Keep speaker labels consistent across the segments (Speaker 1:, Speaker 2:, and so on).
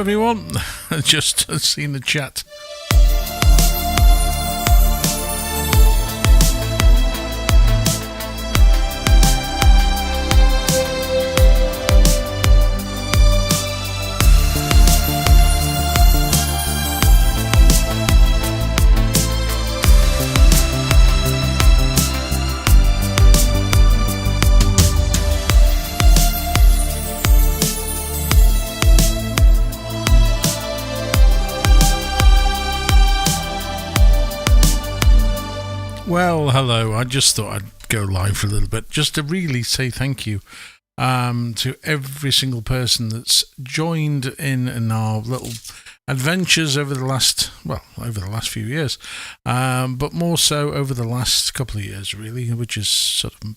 Speaker 1: everyone. Just seen the chat. Well, hello. I just thought I'd go live for a little bit just to really say thank you to every single person that's joined in our little adventures over the last few years, but more so over the last couple of years, really, which is sort of...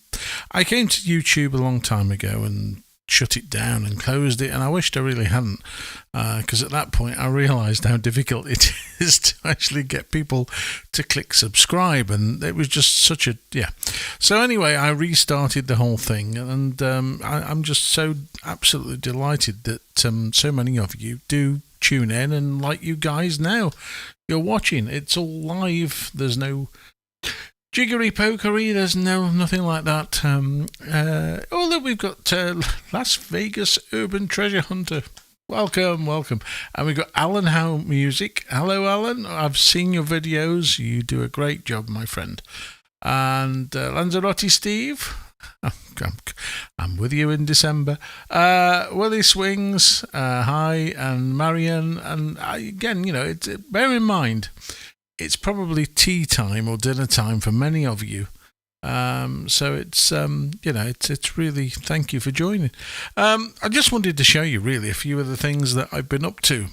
Speaker 1: I came to YouTube a long time ago and shut it down and closed it, and I wished I really hadn't, because at that point I realised how difficult it is to actually get people to click subscribe, and it was just such a so anyway, I restarted the whole thing, and I'm just so absolutely delighted that so many of you do tune in, and like you guys now, you're watching. It's all live. There's no jiggery pokery, there's nothing like that. Although we've got Las Vegas Urban Treasure Hunter. Welcome. And we've got Alan Howe Music. Hello, Alan. I've seen your videos. You do a great job, my friend. And Lanzarote Steve. I'm with you in December. Willie Swings. Hi. And Marion. And again, bear in mind, it's probably tea time or dinner time for many of you. So it's, it's really, thank you for joining. I just wanted to show you really a few of the things that I've been up to.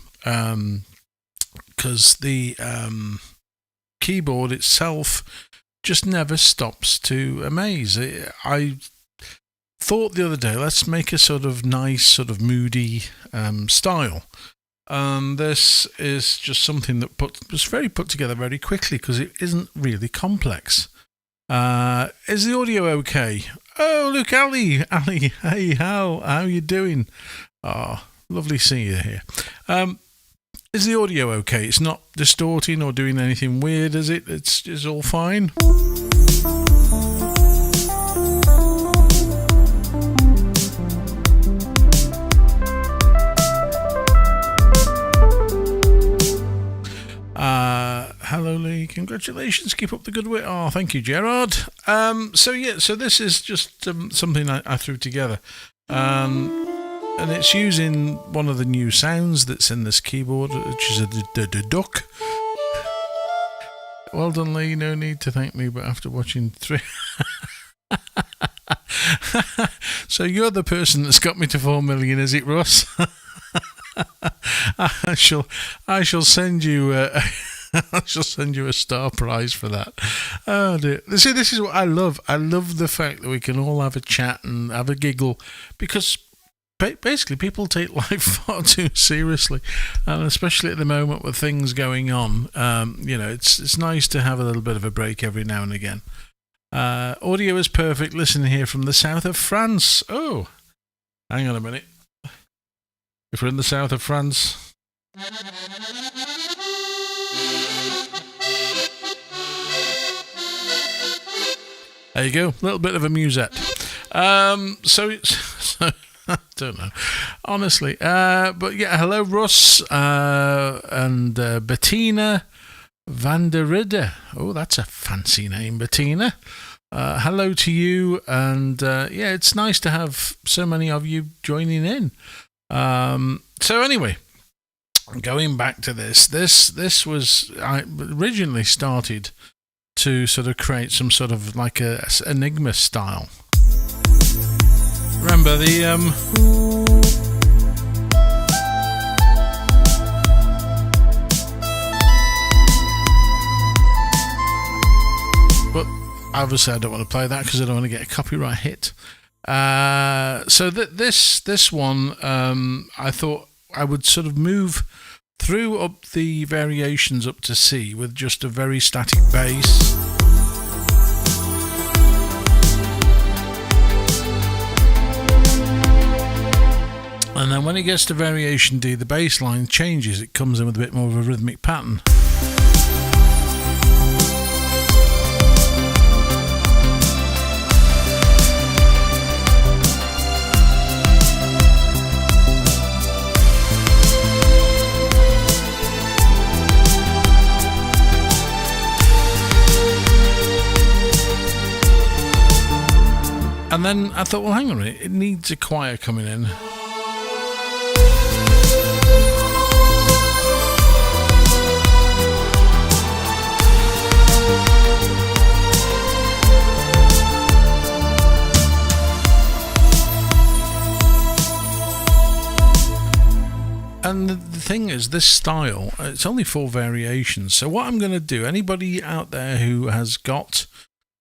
Speaker 1: Because the keyboard itself just never stops to amaze. I thought the other day, let's make a sort of nice, sort of moody style. This is just something that was put together very quickly because it isn't really complex. Is the audio okay? Oh, look, Ali, hey, how you doing? Oh, lovely seeing you here. Is the audio okay? It's not distorting or doing anything weird, is it? It's all fine. Hello, Lee. Congratulations. Keep up the good work. Oh, thank you, Gerard. So this is just something I threw together. And it's using one of the new sounds that's in this keyboard, which is the duck. Well done, Lee. No need to thank me, but after watching 3... So you're the person that's got me to 4 million, is it, Russ? I shall send you I shall send you a star prize for that. Oh dear. See, this is what I love. I love the fact that we can all have a chat and have a giggle, because basically people take life far too seriously, and especially at the moment with things going on, it's nice to have a little bit of a break every now and again. Audio is perfect. Listening here from the south of France. Oh, hang on a minute. If we're in the south of France. There you go. A little bit of a musette. So I don't know, honestly. But yeah, hello, Russ and Bettina van der Ridder. Oh, that's a fancy name, Bettina. Hello to you, and it's nice to have so many of you joining in. So anyway, going back to this was, I originally started to sort of create some sort of like a enigma style. Remember the but obviously I don't want to play that because I don't want to get a copyright hit. So this one, I thought I would sort of move through up the variations up to C with just a very static bass. And then when it gets to variation D, the bass line changes. It comes in with a bit more of a rhythmic pattern. And then I thought, well, hang on a minute, it needs a choir coming in. And the thing is, this style, it's only 4 variations. So what I'm going to do, anybody out there who has got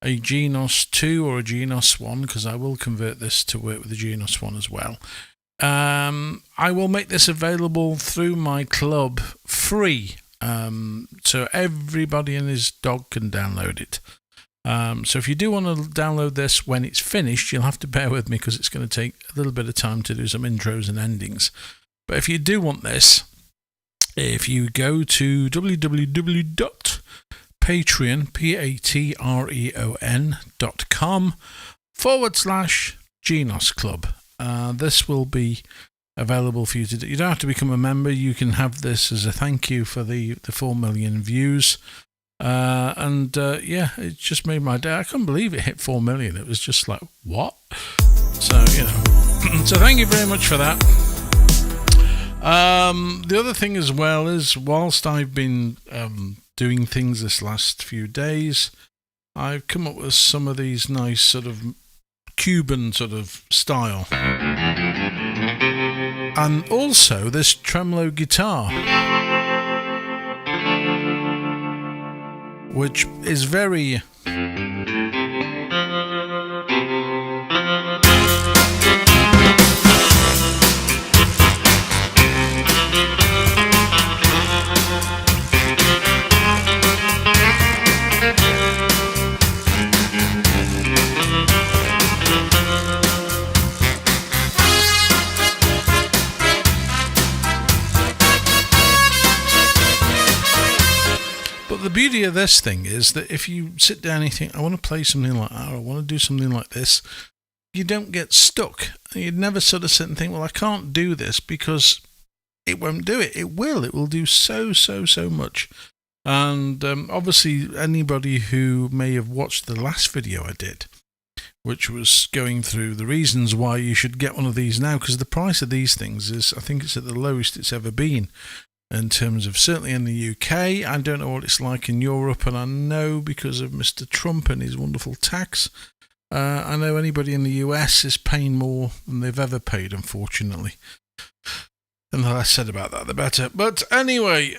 Speaker 1: a Genos 2 or a Genos 1, because I will convert this to work with the Genos 1 as well. I will make this available through my club free, so everybody and his dog can download it. So if you do want to download this when it's finished, you'll have to bear with me because it's going to take a little bit of time to do some intros and endings. But if you do want this, if you go to patreon.com/Genos Club. This will be available for you to do. You don't have to become a member. You can have this as a thank you for the 4 million views. Yeah, it just made my day. I couldn't believe it hit 4 million. It was just like, what? So, so thank you very much for that. The other thing as well is, whilst I've been doing things this last few days, I've come up with some of these nice sort of Cuban sort of style, and also this tremolo guitar, which is very the beauty of this thing is that if you sit down and you think, I want to play something like that, or I want to do something like this, you don't get stuck. You'd never sort of sit and think, well, I can't do this, because it won't do it. It will do so much. And obviously anybody who may have watched the last video I did, which was going through the reasons why you should get one of these now, because the price of these things is, I think it's at the lowest it's ever been. In terms of, certainly in the UK, I don't know what it's like in Europe, and I know because of Mr. Trump and his wonderful tax, I know anybody in the US is paying more than they've ever paid, unfortunately. And the less said about that, the better. But anyway,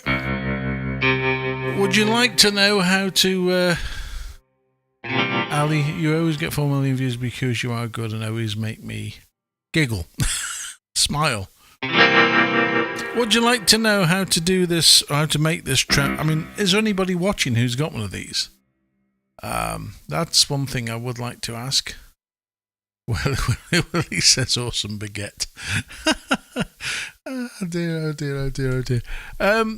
Speaker 1: would you like to know how to... Ali, you always get 4 million views because you are good and always make me giggle. Smile. Would you like to know how to do this, or how to make this I mean, is there anybody watching who's got one of these? That's one thing I would like to ask. Well, he says awesome baguette. Oh dear.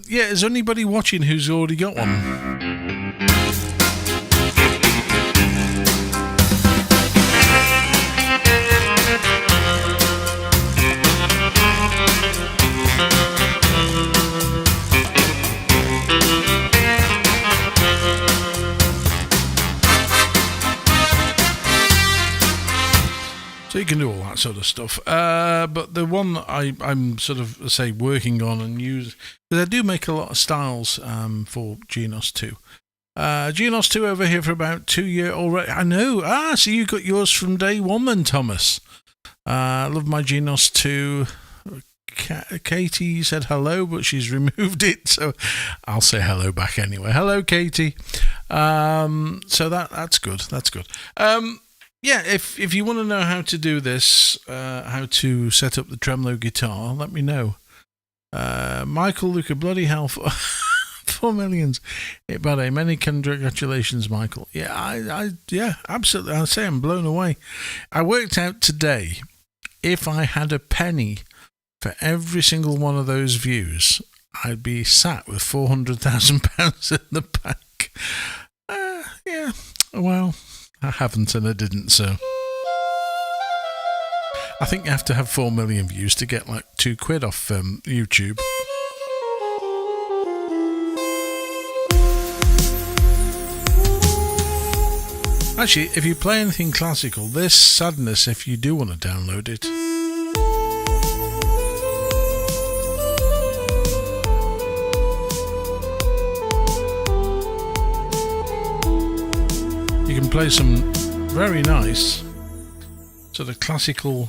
Speaker 1: Yeah, is there anybody watching who's already got one? So you can do all that sort of stuff. But the one that I'm sort of, say, working on and use, because I do make a lot of styles for Genos 2. Genos 2 over here for about 2 years already. I know. So you got yours from day one then, Thomas. I love my Genos 2. Katie said hello, but she's removed it, so I'll say hello back anyway. Hello, Katie. So that's good. That's good. Yeah, if you want to know how to do this, how to set up the tremolo guitar, let me know. Michael Luca, bloody hell, 4 millions. Buddy, many congratulations, Michael. Yeah, yeah, absolutely. I'll say I'm blown away. I worked out today, if I had a penny for every single one of those views, I'd be sat with £400,000 in the bank. Yeah, well, I haven't and I didn't, so. I think you have to have 4 million views to get like £2 off YouTube. Actually, if you play anything classical, this Sadness, if you do want to download it. You can play some very nice sort of classical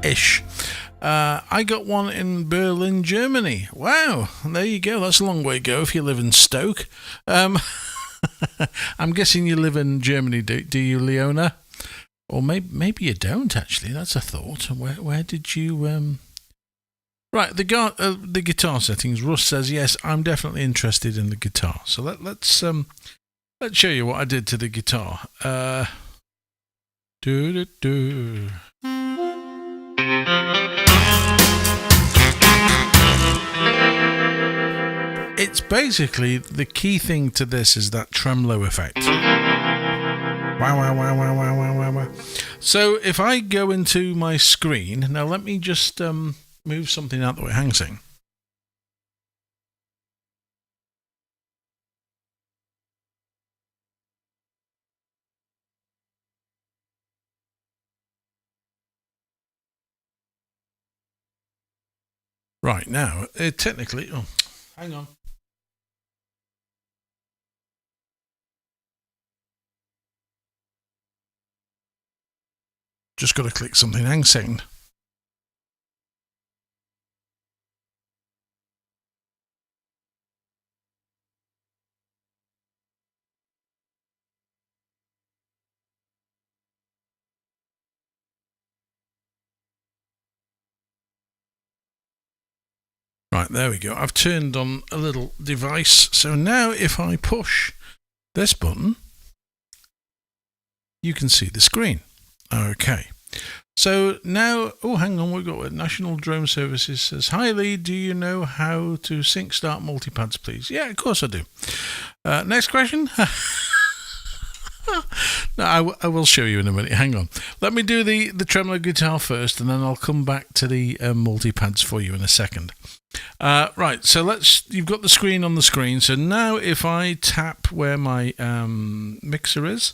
Speaker 1: ish. I got one in Berlin, Germany. Wow, there you go. That's a long way to go if you live in Stoke. I'm guessing you live in Germany, do you, Leona? Or maybe you don't, actually. That's a thought. Where did you... Right, the guitar settings. Russ says, yes, I'm definitely interested in the guitar. So let's show you what I did to the guitar. It's basically, the key thing to this is that tremolo effect. Wow, wow, wow, wow, wow, wow, wow, wow. So if I go into my screen, now let me just move something out the way. Hang on. Right, now, technically... Oh, hang on. Just got to click something. Hang on a second. Right, there we go. I've turned on a little device. So now if I push this button, you can see the screen. Okay. So now, oh, hang on, we've got National Drone Services says, hi Lee, do you know how to sync start multipads, please? Yeah, of course I do. Next question. No, I will show you in a minute. Hang on. Let me do the tremolo guitar first, and then I'll come back to the multipads for you in a second. Right, so you've got the screen on the screen. So now if I tap where my mixer is,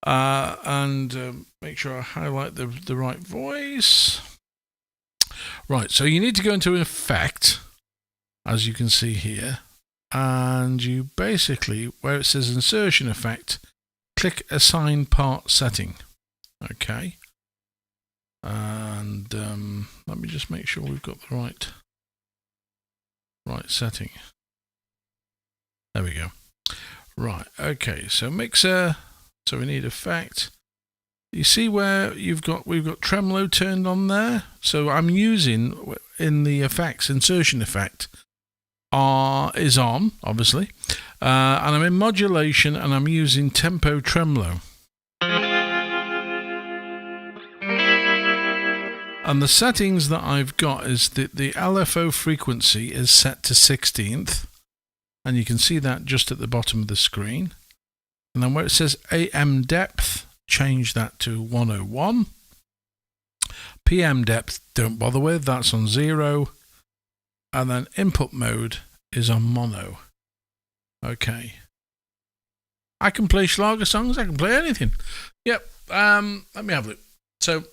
Speaker 1: and make sure I highlight the right voice. Right, so you need to go into Effect, as you can see here, and you basically, where it says Insertion Effect, click Assign Part Setting. Okay, and let me just make sure we've got the right setting. There we go. Right, okay, so mixer. So we need Effect. You see where we've got tremolo turned on there? So I'm using in the effects, insertion effect is on, obviously. And I'm in modulation and I'm using tempo tremolo. And the settings that I've got is the LFO frequency is set to 16th. And you can see that just at the bottom of the screen. And then where it says AM depth, change that to 101. PM depth, don't bother with, that's on 0. And then input mode is on mono. Okay. I can play Schlager songs, I can play anything. Yep, let me have a look. So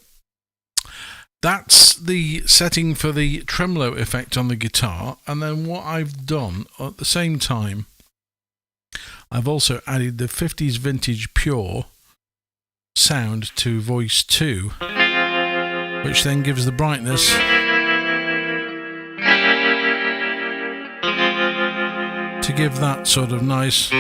Speaker 1: that's the setting for the tremolo effect on the guitar. And then what I've done at the same time, I've also added the 50s vintage pure sound to voice 2, which then gives the brightness to give that sort of nice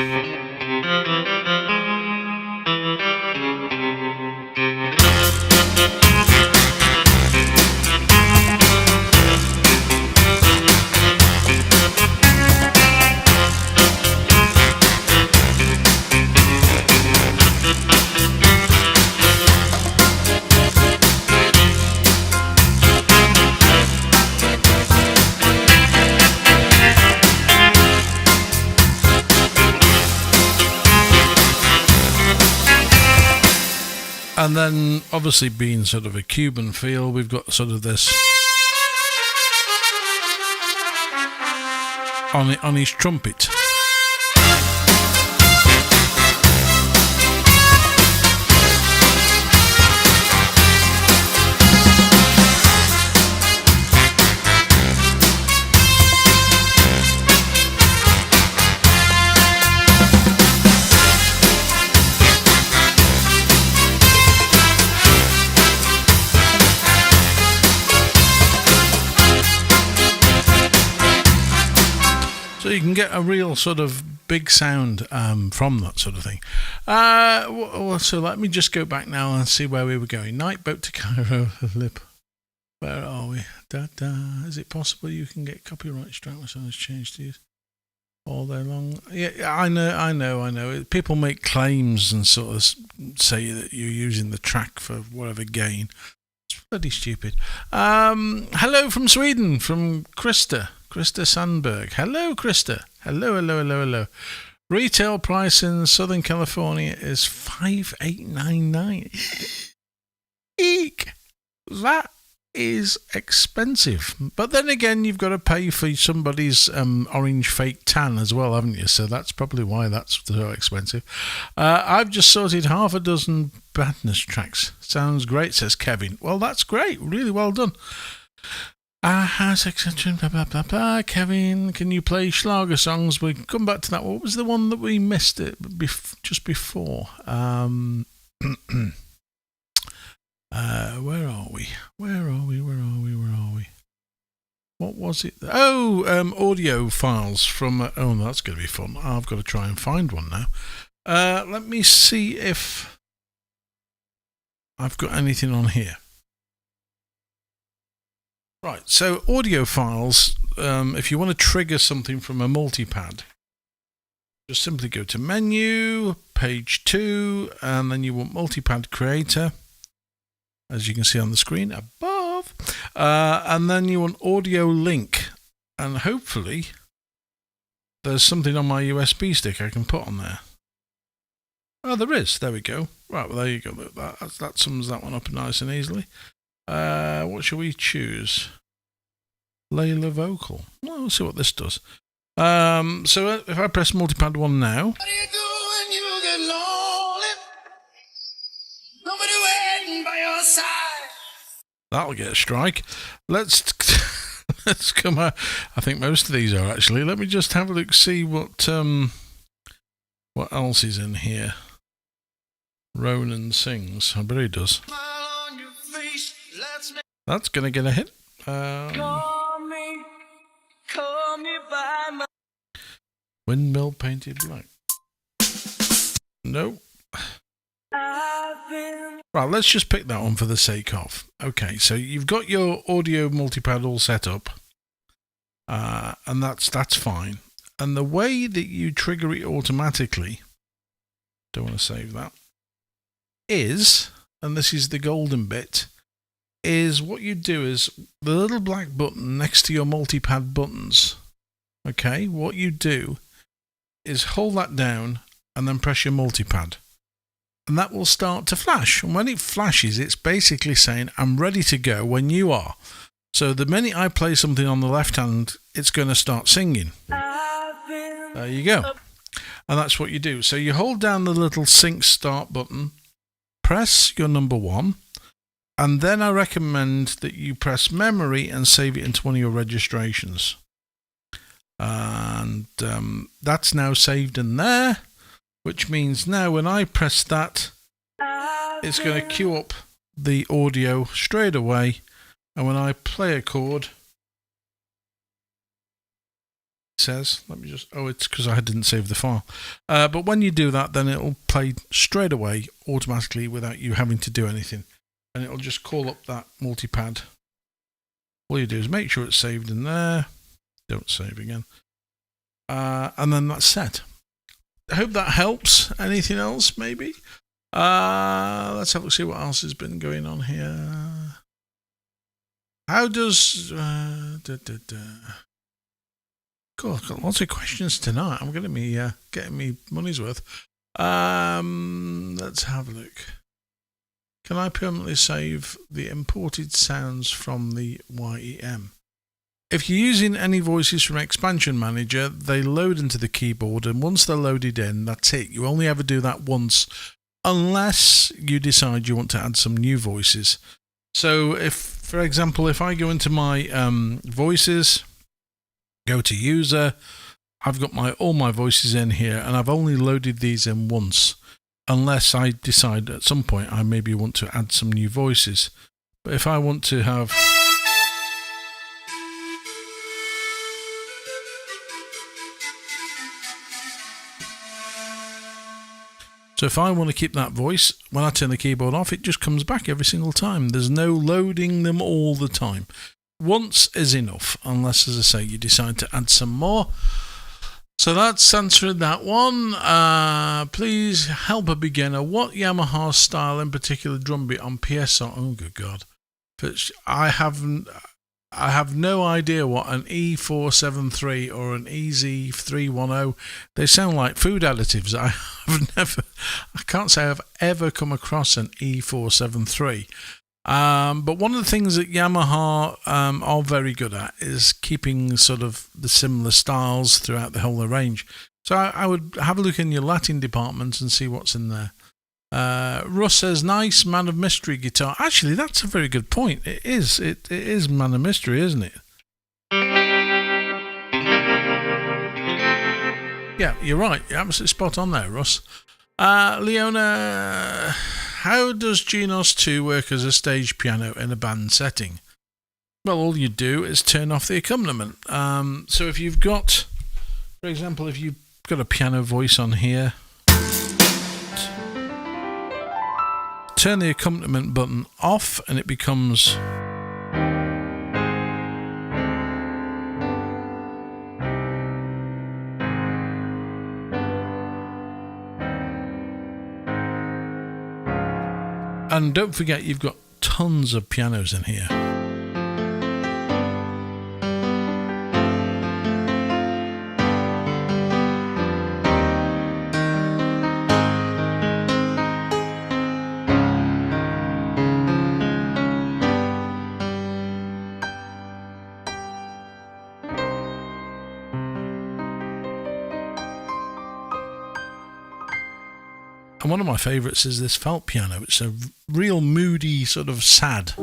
Speaker 1: And then, obviously, being sort of a Cuban feel, we've got sort of this on his trumpet. So you can get a real sort of big sound from that sort of thing. So let me just go back now and see where we were going. Night boat to Cairo, lip. Where are we? Is it possible you can get copyright strike when someone's changed these all day long? Yeah, I know. People make claims and sort of say that you're using the track for whatever gain. It's bloody stupid. Hello from Sweden, from Krista Sandberg. Hello, Krista. Hello. Retail price in Southern California is $5,899. Eek! That is expensive. But then again, you've got to pay for somebody's orange fake tan as well, haven't you? So that's probably why that's so expensive. I've just sorted half a dozen badness tracks. Sounds great, says Kevin. Well, that's great. Really well done. Kevin, can you play Schlager songs? We come back to that. What was the one that we missed it just before? Where are we? What was it? Audio files from... that's going to be fun. I've got to try and find one now. Let me see if I've got anything on here. Right, so audio files, if you want to trigger something from a multipad, just simply go to Menu, Page 2, and then you want Multipad Creator, as you can see on the screen above, and then you want Audio Link, and hopefully there's something on my USB stick I can put on there. Oh, there is. There we go. Right, well, there you go. That sums that one up nice and easily. What shall we choose? Layla Vocal. Well, we'll see what this does. So if I press Multipad 1 now. What do you do when you get lonely? Nobody waiting by your side. That'll get a strike. Let's come out. I think most of these are actually. Let me just have a look, see what else is in here. Ronan sings. I bet he does. That's going to get a hit. Call me by my Windmill Painted Black. No. Right, let's just pick that one for the sake of. Okay, so you've got your audio multipad all set up. And that's fine. And the way that you trigger it automatically, don't want to save that, is, and this is the golden bit, is what you do is the little black button next to your multipad buttons. Okay, what you do is hold that down and then press your multipad. And that will start to flash. And when it flashes, it's basically saying, I'm ready to go when you are. So the minute I play something on the left hand, it's going to start singing. There you go. And that's what you do. So you hold down the little sync start button, press your number 1, and then I recommend that you press memory and save it into one of your registrations. And that's now saved in there, which means now when I press that, it's going to queue up the audio straight away. And when I play a chord, it says, let me just, it's because I didn't save the file. But when you do that, then it'll play straight away automatically without you having to do anything. And it'll just call up that multipad. All you do is make sure it's saved in there. Don't save again. And then that's set. I hope that helps. Anything else, maybe? Let's have a look, see what else has been going on here. How does... Cool, I've got lots of questions tonight. I'm going to be getting me money's worth. Let's have a look. Can I permanently save the imported sounds from the YEM? If you're using any voices from Expansion Manager, they load into the keyboard, and once they're loaded in, that's it. You only ever do that once, unless you decide you want to add some new voices. So if, for example, if I go into my voices, go to user, I've got all my voices in here, and I've only loaded these in once, unless I decide at some point I maybe want to add some new voices. But if I want to have... So if I want to keep that voice, when I turn the keyboard off, it just comes back every single time. There's no loading them all the time. Once is enough, unless, as I say, you decide to add some more. So that's answering that one. Please help a beginner. What Yamaha style in particular drum beat on PSR? Oh, good God. I have no idea what an E473 or an EZ310. They sound like food additives. I can't say I've ever come across an E473. But one of the things that Yamaha are very good at is keeping sort of the similar styles throughout the whole range. So I would have a look in your Latin department and see what's in there. Russ says, nice Man of Mystery guitar. Actually, that's a very good point. It is Man of Mystery, isn't it? Yeah, you're right. You're absolutely spot on there, Russ. Leona, how does Genos 2 work as a stage piano in a band setting? Well, all you do is turn off the accompaniment. So if you've got, for example, if you've got a piano voice on here, turn the accompaniment button off and it becomes and don't forget you've got tons of pianos in here. And one of my favourites is this felt piano. It's a real moody, sort of sad.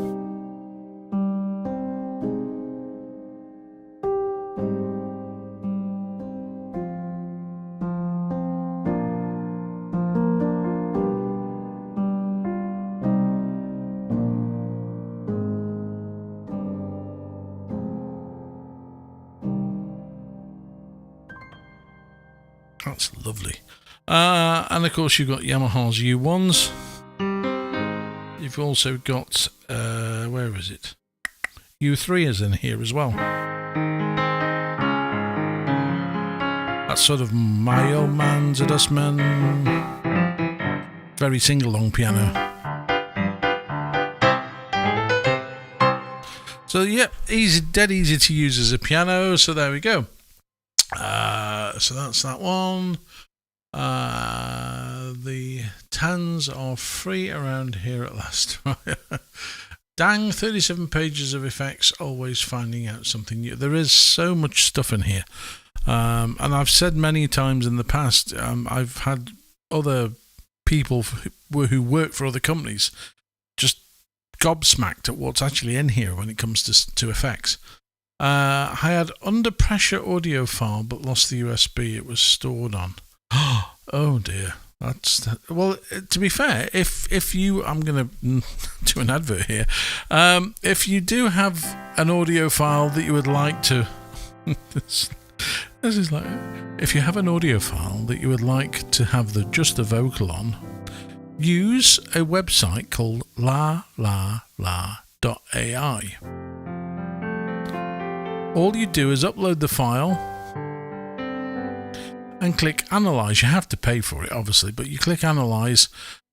Speaker 1: That's lovely. And of course you've got Yamaha's U1s. You've also got, where is it? U3 is in here as well. That's sort of My Old Man's a Dustman. Very sing-along piano. So yeah, dead easy to use as a piano. So there we go. So that's that one. The tans are free around here at last. Dang, 37 pages of effects, always finding out something new. There is so much stuff in here. And I've said many times in the past, I've had other people who work for other companies just gobsmacked at what's actually in here when it comes to effects. I had under pressure audio file but lost the USB it was stored on. Oh dear. Well, to be fair, if you, I'm going to do an advert here. If you do have an audio file that you would like to, this is like, if you have an audio file that you would like to have just the vocal on, use a website called la.ai. All you do is upload the file and click Analyze. You have to pay for it, obviously, but you click Analyze,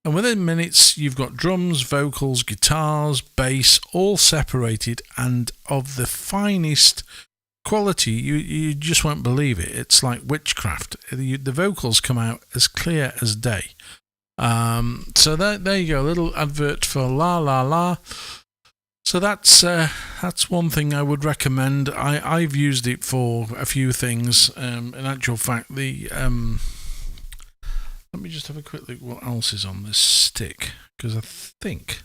Speaker 1: and within minutes you've got drums, vocals, guitars, bass, all separated and of the finest quality. You just won't believe it. It's like witchcraft. The vocals come out as clear as day. So there you go, a little advert for La La La. So that's one thing I would recommend. I've used it for a few things. In actual fact, let me just have a quick look what else is on this stick, because I think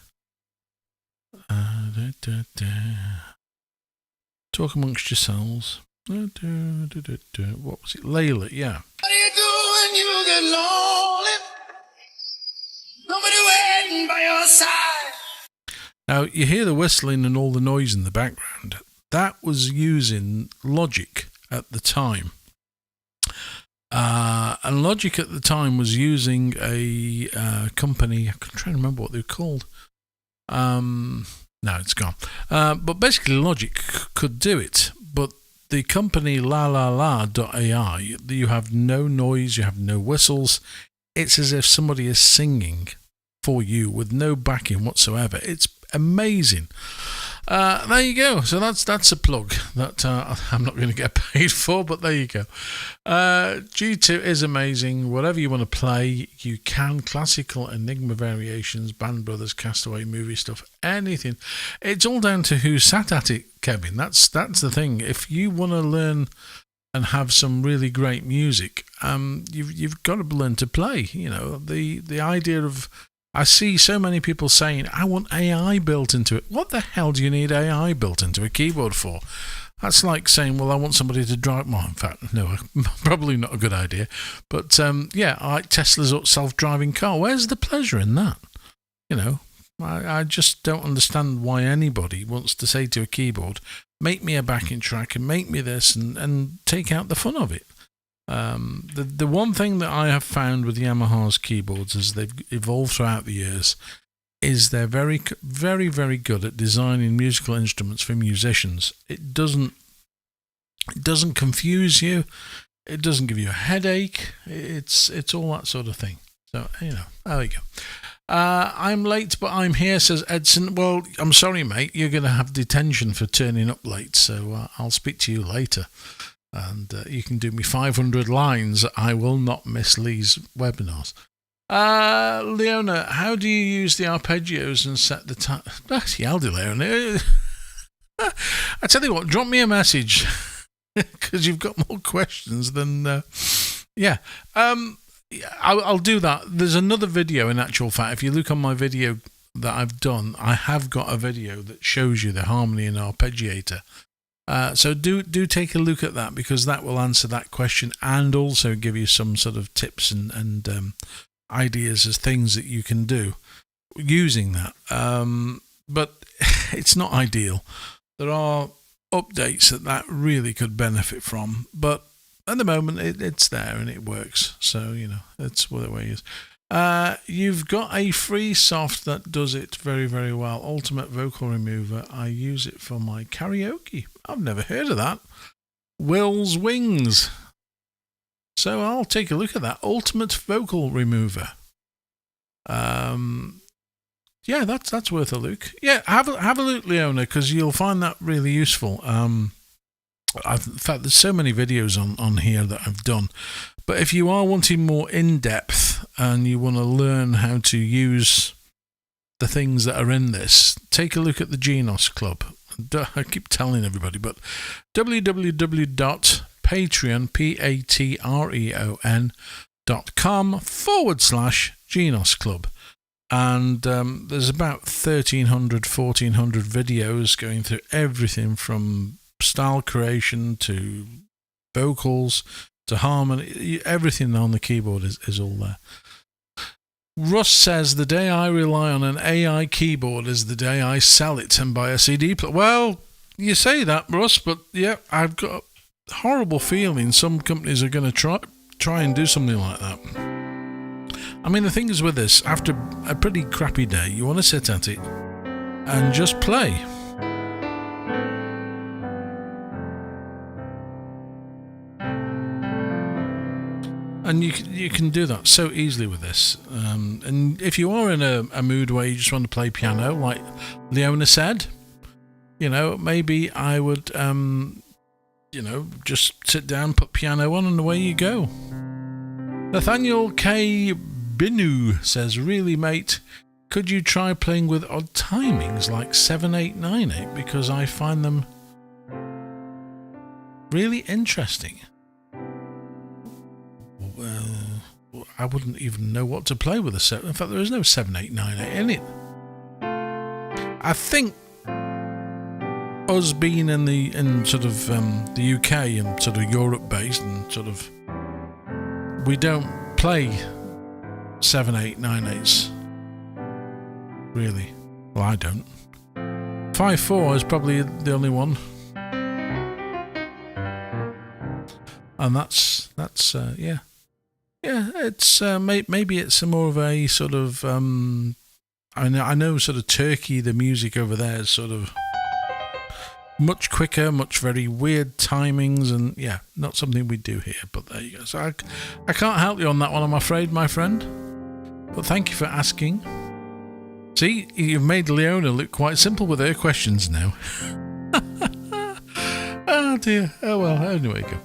Speaker 1: talk amongst yourselves. What was it? Layla, yeah.
Speaker 2: What do you do when you get lonely? Nobody waiting by your side.
Speaker 1: Now, you hear the whistling and all the noise in the background. That was using Logic at the time. And Logic at the time was using a company, I can try and remember what they were called. No, it's gone. But basically, Logic could do it. But the company lalala.ai, you have no noise, you have no whistles. It's as if somebody is singing for you with no backing whatsoever. It's amazing. There you go. So that's a plug that I'm not going to get paid for, but there you go. G2 is amazing. Whatever you want to play, you can. Classical, Enigma variations, Band Brothers, Castaway, movie stuff, anything. It's all down to who sat at it, Kevin. That's the thing. If you want to learn and have some really great music, you've got to learn to play. You know, the idea of, I see so many people saying, I want AI built into it. What the hell do you need AI built into a keyboard for? That's like saying, well, I want somebody to drive. Well, in fact, no, probably not a good idea. But yeah, I like Tesla's self-driving car. Where's the pleasure in that? You know, I just don't understand why anybody wants to say to a keyboard, make me a backing track and make me this and take out the fun of it. The one thing that I have found with Yamaha's keyboards as they've evolved throughout the years is they're very, very, very good at designing musical instruments for musicians. It doesn't confuse you. It doesn't give you a headache. It's all that sort of thing. So, you know, there we go. I'm late, but I'm here, says Edson. Well, I'm sorry, mate. You're going to have detention for turning up late, so I'll speak to you later. And you can do me 500 lines. I will not miss Lee's webinars. Leona, how do you use the arpeggios and set the time? Howdy, Leona. I tell you what, drop me a message because you've got more questions than. Yeah. I'll do that. There's another video, in actual fact. If you look on my video that I've done, I have got a video that shows you the harmony and arpeggiator. So do take a look at that, because that will answer that question and also give you some sort of tips and ideas as things that you can do using that. But it's not ideal. There are updates that really could benefit from, but at the moment it's there and it works. So, you know, that's what the way it is. You've got a free soft that does it very, very well. Ultimate Vocal Remover. I use it for my karaoke. I've never heard of that. Will's Wings. So I'll take a look at that. Ultimate Vocal Remover. Yeah, that's worth a look. Yeah, have a look, Leona, because you'll find that really useful. In fact, there's so many videos on here that I've done. But if you are wanting more in-depth and you want to learn how to use the things that are in this, take a look at the Genos Club. I keep telling everybody, but patreon.com/Genos Club. And there's about 1,300, 1,400 videos going through everything from style creation to vocals to harmony. Everything on the keyboard is all there. Russ says, the day I rely on an AI keyboard is the day I sell it and buy a CD player. Well, you say that, Russ, but yeah, I've got a horrible feeling some companies are going to try and do something like that. I mean, the thing is with this, after a pretty crappy day, you want to sit at it and just play. And you can do that so easily with this. And if you are in a mood where you just want to play piano, like Leona said, you know, maybe I would, you know, just sit down, put piano on, and away you go. Nathaniel K. Binu says, really, mate, could you try playing with odd timings like 7-8-9-8, because I find them really interesting. Well, I wouldn't even know what to play with a 7. In fact, there is no 7-8-9-8 in it. I think us being in sort of the UK and sort of Europe based and sort of, we don't play 7-8-9-8s really. Well, I don't. 5-4 is probably the only one, and that's yeah. It's maybe it's more of a sort of I know sort of Turkey, the music over there is sort of much quicker, much very weird timings, and yeah, not something we do here, but there you go. So I can't help you on that one, I'm afraid, my friend, but thank you for asking. See, you've made Leona look quite simple with her questions now. Oh dear. Oh well, anyway, go.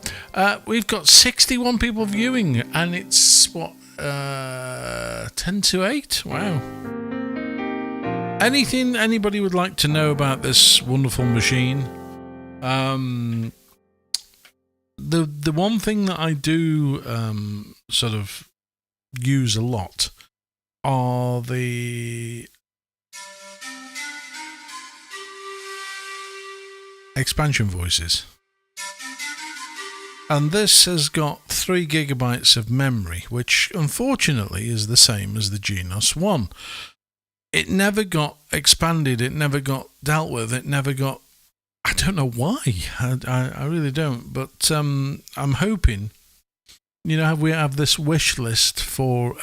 Speaker 1: We've got 61 people viewing, and it's 10-8? Wow. Anything anybody would like to know about this wonderful machine? The one thing that I do sort of use a lot are the expansion voices. And this has got 3 gigabytes of memory, which unfortunately is the same as the Genos 1. It never got expanded, it never got dealt with, it never got... I don't know why, I really don't, but I'm hoping, we have this wish list for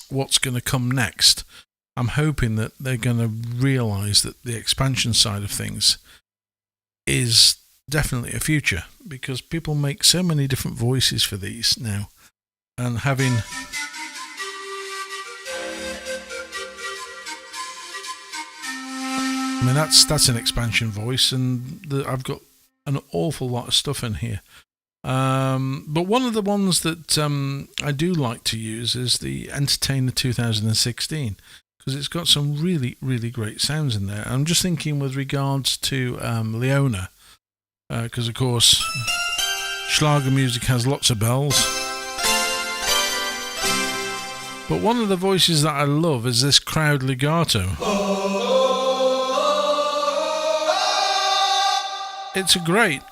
Speaker 1: what's going to come next. I'm hoping that they're going to realise that the expansion side of things is definitely a future, because people make so many different voices for these now, and having... I mean, that's an expansion voice, and I've got an awful lot of stuff in here. But one of the ones that I do like to use is the Entertainer 2016, because it's got some really, really great sounds in there. I'm just thinking with regards to Leona, because of course Schlager music has lots of bells. But one of the voices that I love is this crowd legato. It's a great.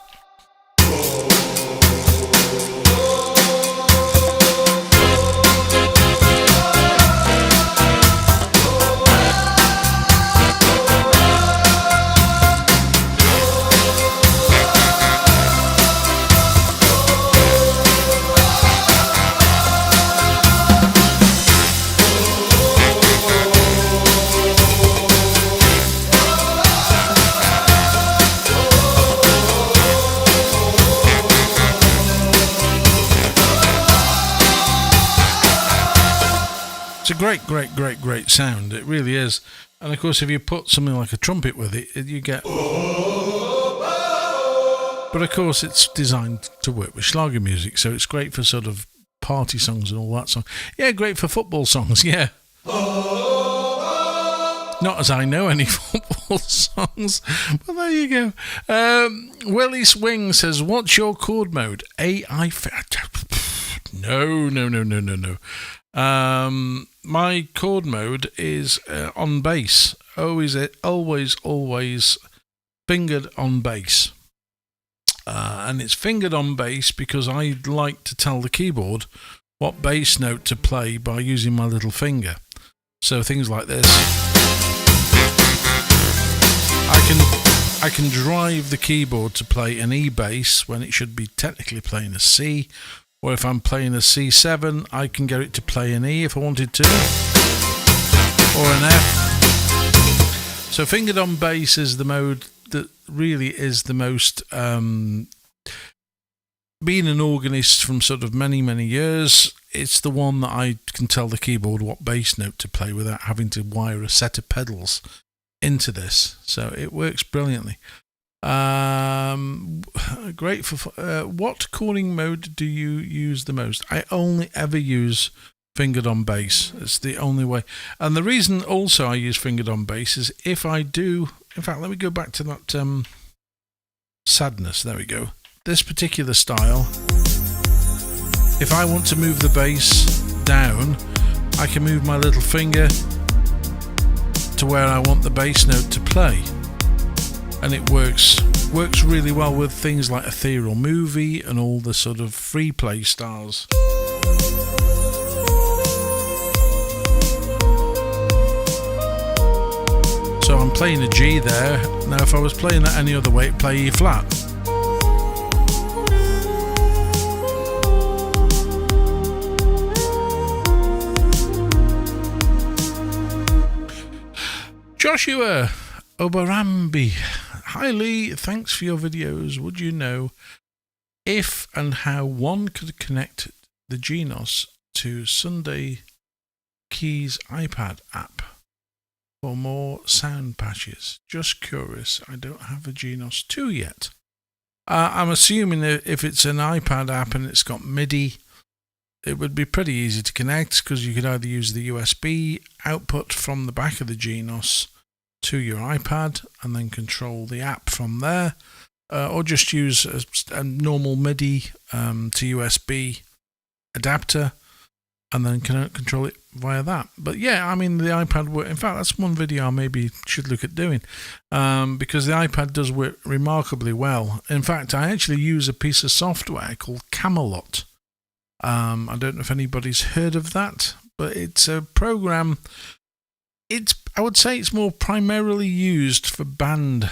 Speaker 1: Great sound. It really is. And of course, if you put something like a trumpet with it, you get... But of course, it's designed to work with Schlager music, so it's great for sort of party songs and all that song. Yeah, great for football songs, yeah. Not as I know any football songs, but there you go. Willie Swing says, what's your chord mode? AI... No. My chord mode is on bass. Always fingered on bass. And it's fingered on bass because I like to tell the keyboard what bass note to play by using my little finger. So things like this. I can drive the keyboard to play an E bass when it should be technically playing a C. Or if I'm playing a C7, I can get it to play an E if I wanted to, or an F. So fingered on bass is the mode that really is the most, being an organist from sort of many, many years, it's the one that I can tell the keyboard what bass note to play without having to wire a set of pedals into this. So it works brilliantly. Great for what chording mode do you use the most? I only ever use fingered on bass. It's the only way. And the reason also I use fingered on bass is if I do... In fact, let me go back to that sadness. There we go. This particular style, if I want to move the bass down, I can move my little finger to where I want the bass note to play. And it works really well with things like Ethereal Movie and all the sort of free play styles. So I'm playing a G there. Now if I was playing that any other way, it'd play E flat. Joshua Obarambi. Hi Lee, thanks for your videos. Would you know if and how one could connect the Genos to Sunday Keys iPad app for more sound patches? Just curious, I don't have a Genos 2 yet. I'm assuming that if it's an iPad app and it's got MIDI, it would be pretty easy to connect because you could either use the USB output from the back of the Genos to your iPad and then control the app from there, or just use a normal MIDI to USB adapter and then control it via that. But yeah, I mean, the iPad work. In fact, that's one video I maybe should look at doing, because the iPad does work remarkably well. In fact, I actually use a piece of software called Camelot. I don't know if anybody's heard of that, but it's a program. I would say it's more primarily used for band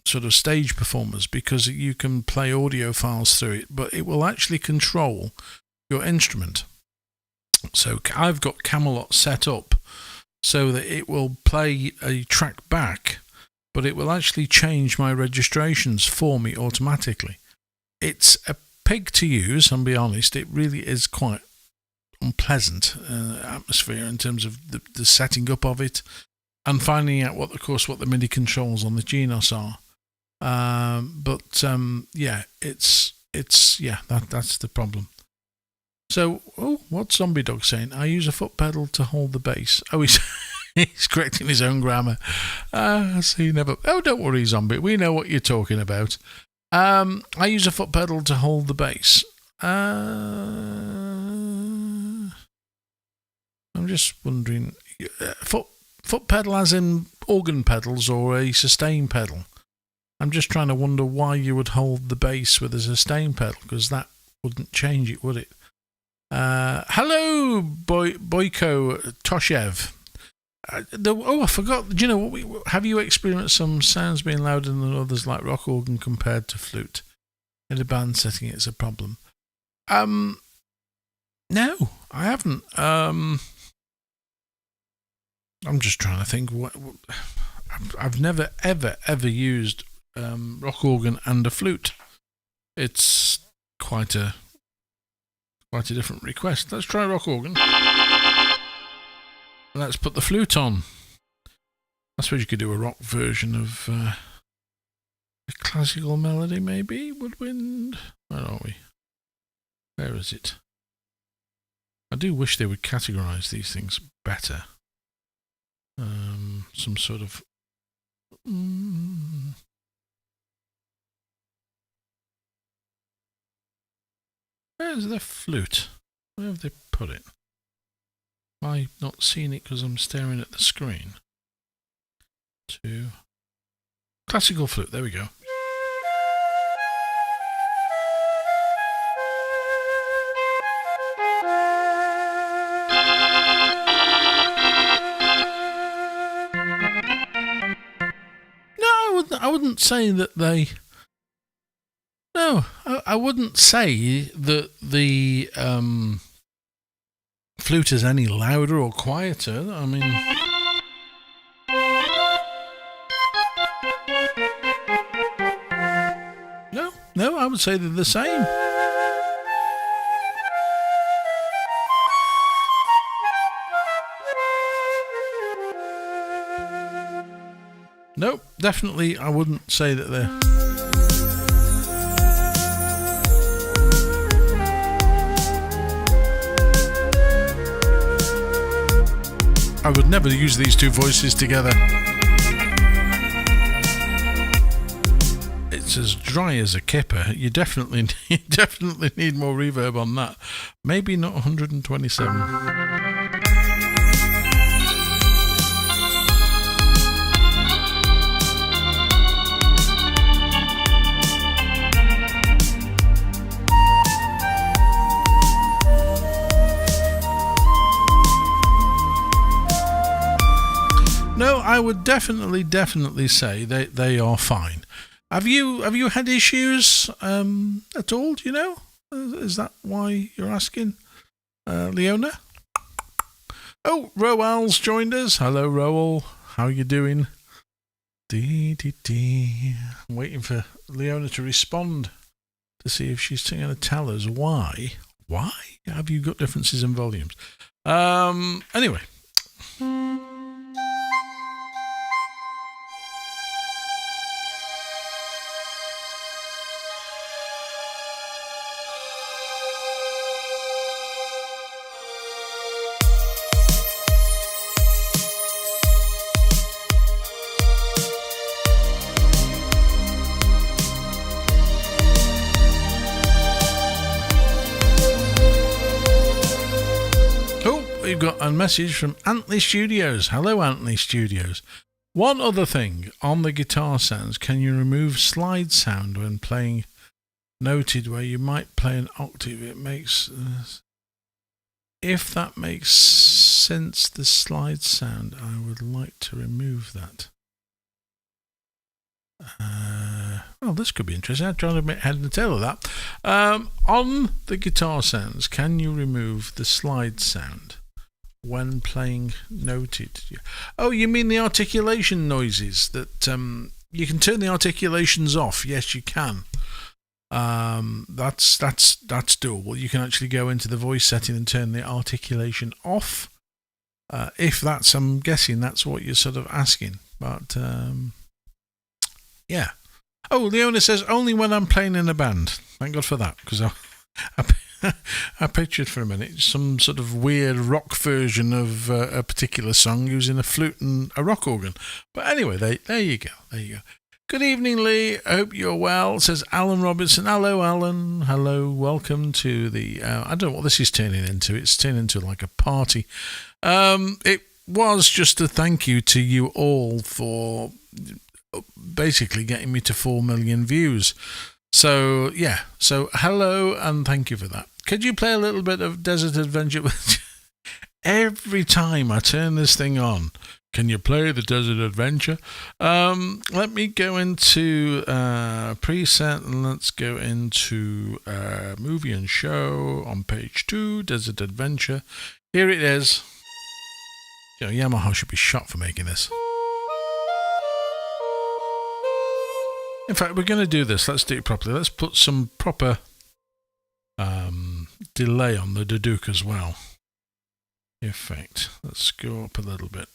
Speaker 1: sort of stage performers because you can play audio files through it, but it will actually control your instrument. So I've got Camelot set up so that it will play a track back, but it will actually change my registrations for me automatically. It's a pig to use, I'll be honest. It really is quite unpleasant atmosphere in terms of the setting up of it and finding out what the MIDI controls on the Genos are. Yeah, that's the problem. So, what's Zombie Dog saying? I use a foot pedal to hold the bass. Oh, he's correcting his own grammar. So you never. Oh, don't worry, Zombie. We know what you're talking about. I use a foot pedal to hold the bass. I'm just wondering, foot pedal as in organ pedals or a sustain pedal? I'm just trying to wonder why you would hold the bass with a sustain pedal, because that wouldn't change it, would it? Hello, Boyko Toshev. I forgot. Do you know what? Have you experienced some sounds being louder than others, like rock organ compared to flute? In a band setting, it's a problem. No, I haven't. I'm just trying to think. I've never ever used rock organ and a flute. It's quite a different request. Let's try rock organ. Let's put the flute on. I suppose you could do a rock version of a classical melody, maybe. Woodwind. Where are we? Where is it? I do wish they would categorise these things better. Some sort of... Where's the flute? Where have they put it? Have I not seen it because I'm staring at the screen? To classical flute. There we go. I wouldn't say that they... No, I wouldn't say that the flute is any louder or quieter. I mean... No, I would say they're the same. Nope, definitely I wouldn't say that they're... I would never use these two voices together. It's as dry as a kipper. You definitely need more reverb on that. Maybe not 127. No, I would definitely say they are fine. Have you had issues at all? Do you know? Is that why you're asking, Leona? Oh, Roal's joined us. Hello, Roal. How you doing? I'm waiting for Leona to respond to see if she's going to tell us why. Why have you got differences in volumes? Anyway. We've got a message from Antley Studios. Hello, Antley Studios. One other thing on the guitar sounds, can you remove slide sound when playing noted where you might play an octave? It makes... if that makes sense, the slide sound, I would like to remove that. Well, this could be interesting. I'm trying to make head and tail of that. On the guitar sounds, can you remove the slide sound when playing noted? Oh, you mean the articulation noises that you can turn the articulations off? Yes, you can. That's doable. You can actually go into the voice setting and turn the articulation off. If that's, I'm guessing that's what you're sort of asking. But yeah. Oh, Leona says only when I'm playing in a band. Thank God for that, because I pictured for a minute some sort of weird rock version of a particular song using a flute and a rock organ. But anyway, there you go. Good evening, Lee. I hope you're well, says Alan Robertson. Hello, Alan. Hello, welcome to the... I don't know what this is turning into. It's turning into like a party. It was just a thank you to you all for basically getting me to 4 million views. So, yeah. So, hello and thank you for that. Could you play a little bit of Desert Adventure? Every time I turn this thing on, can you play the Desert Adventure? Let me go into preset and let's go into movie and show on page 2, Desert Adventure. Here it is. You know, Yamaha should be shot for making this. In fact, we're going to do this. Let's do it properly. Let's put some proper delay on the Duduk as well. Effect. Let's go up a little bit.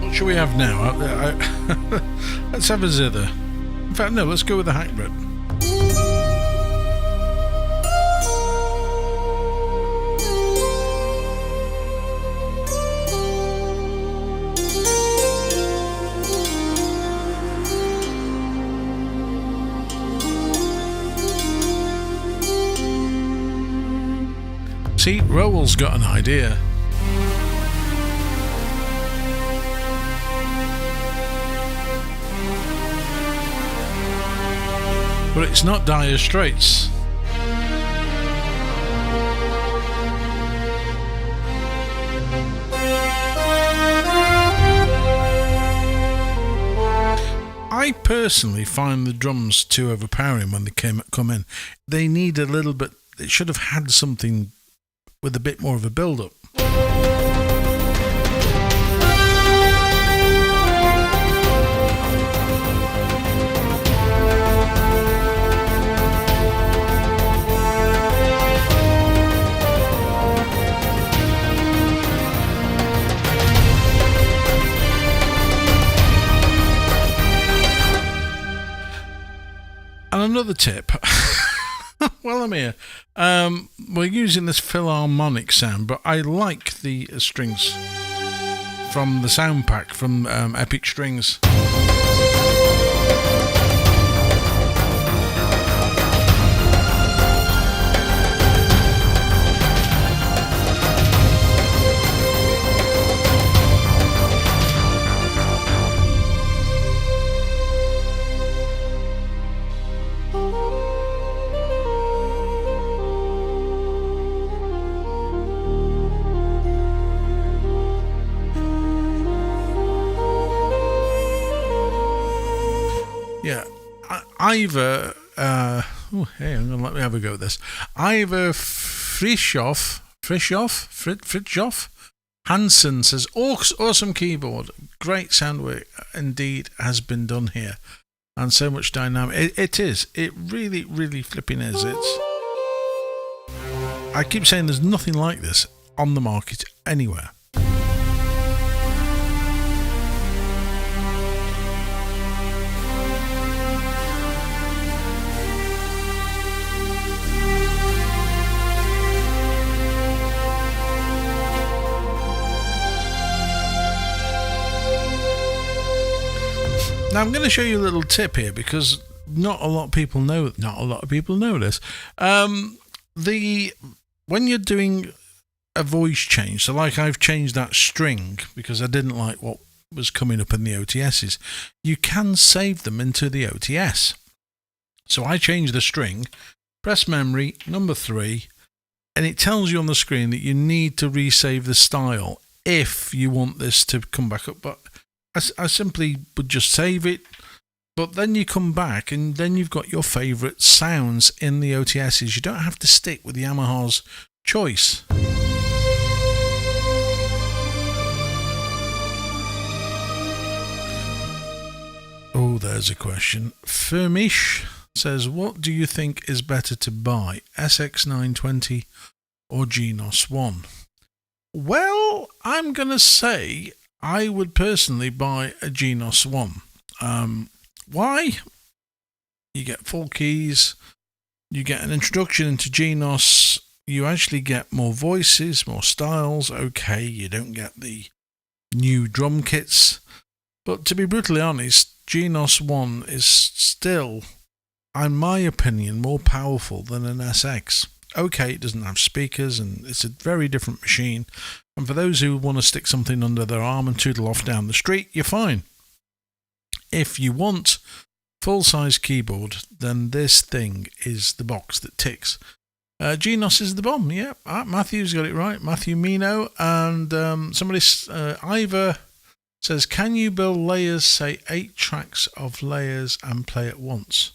Speaker 1: What shall we have now? Let's have a zither. In fact, no, let's go with the hackbread. See, Rowell's got an idea. but it's not Dire Straits. I personally find the drums too overpowering when they come in. They need a little bit. It should have had something with a bit more of a build-up. And another tip, well, I'm here. We're using this Philharmonic sound, but I like the strings from the sound pack from Epic Strings. Yeah, Ivor, hey, I'm going to let me have a go at this. Ivor Frischoff Hansen says, awesome keyboard. Great sound work indeed has been done here. And so much dynamic. It is. It really, really flipping is. I keep saying there's nothing like this on the market anywhere. Now I'm going to show you a little tip here because not a lot of people know this. When you're doing a voice change, so like I've changed that string because I didn't like what was coming up in the OTSs, you can save them into the OTS. So I change the string, press memory, number 3, and it tells you on the screen that you need to resave the style if you want this to come back up. But I simply would just save it, but then you come back and then you've got your favourite sounds in the OTSs. You don't have to stick with Yamaha's choice. Oh, there's a question. Firmish says, what do you think is better to buy, SX920 or GNOS 1? Well, I'm going to say I would personally buy a GNOS 1. Why? You get full keys, you get an introduction into GNOS, you actually get more voices, more styles. Okay, you don't get the new drum kits, but to be brutally honest, GNOS 1 is still, in my opinion, more powerful than an SX. Okay, it doesn't have speakers and it's a very different machine. And for those who want to stick something under their arm and tootle off down the street, you're fine. If you want full-size keyboard, then this thing is the box that ticks. GNOS is the bomb, yeah. Matthew's got it right. Matthew Mino. And somebody, Ivor, says, can you build layers, say 8 tracks of layers and play at once?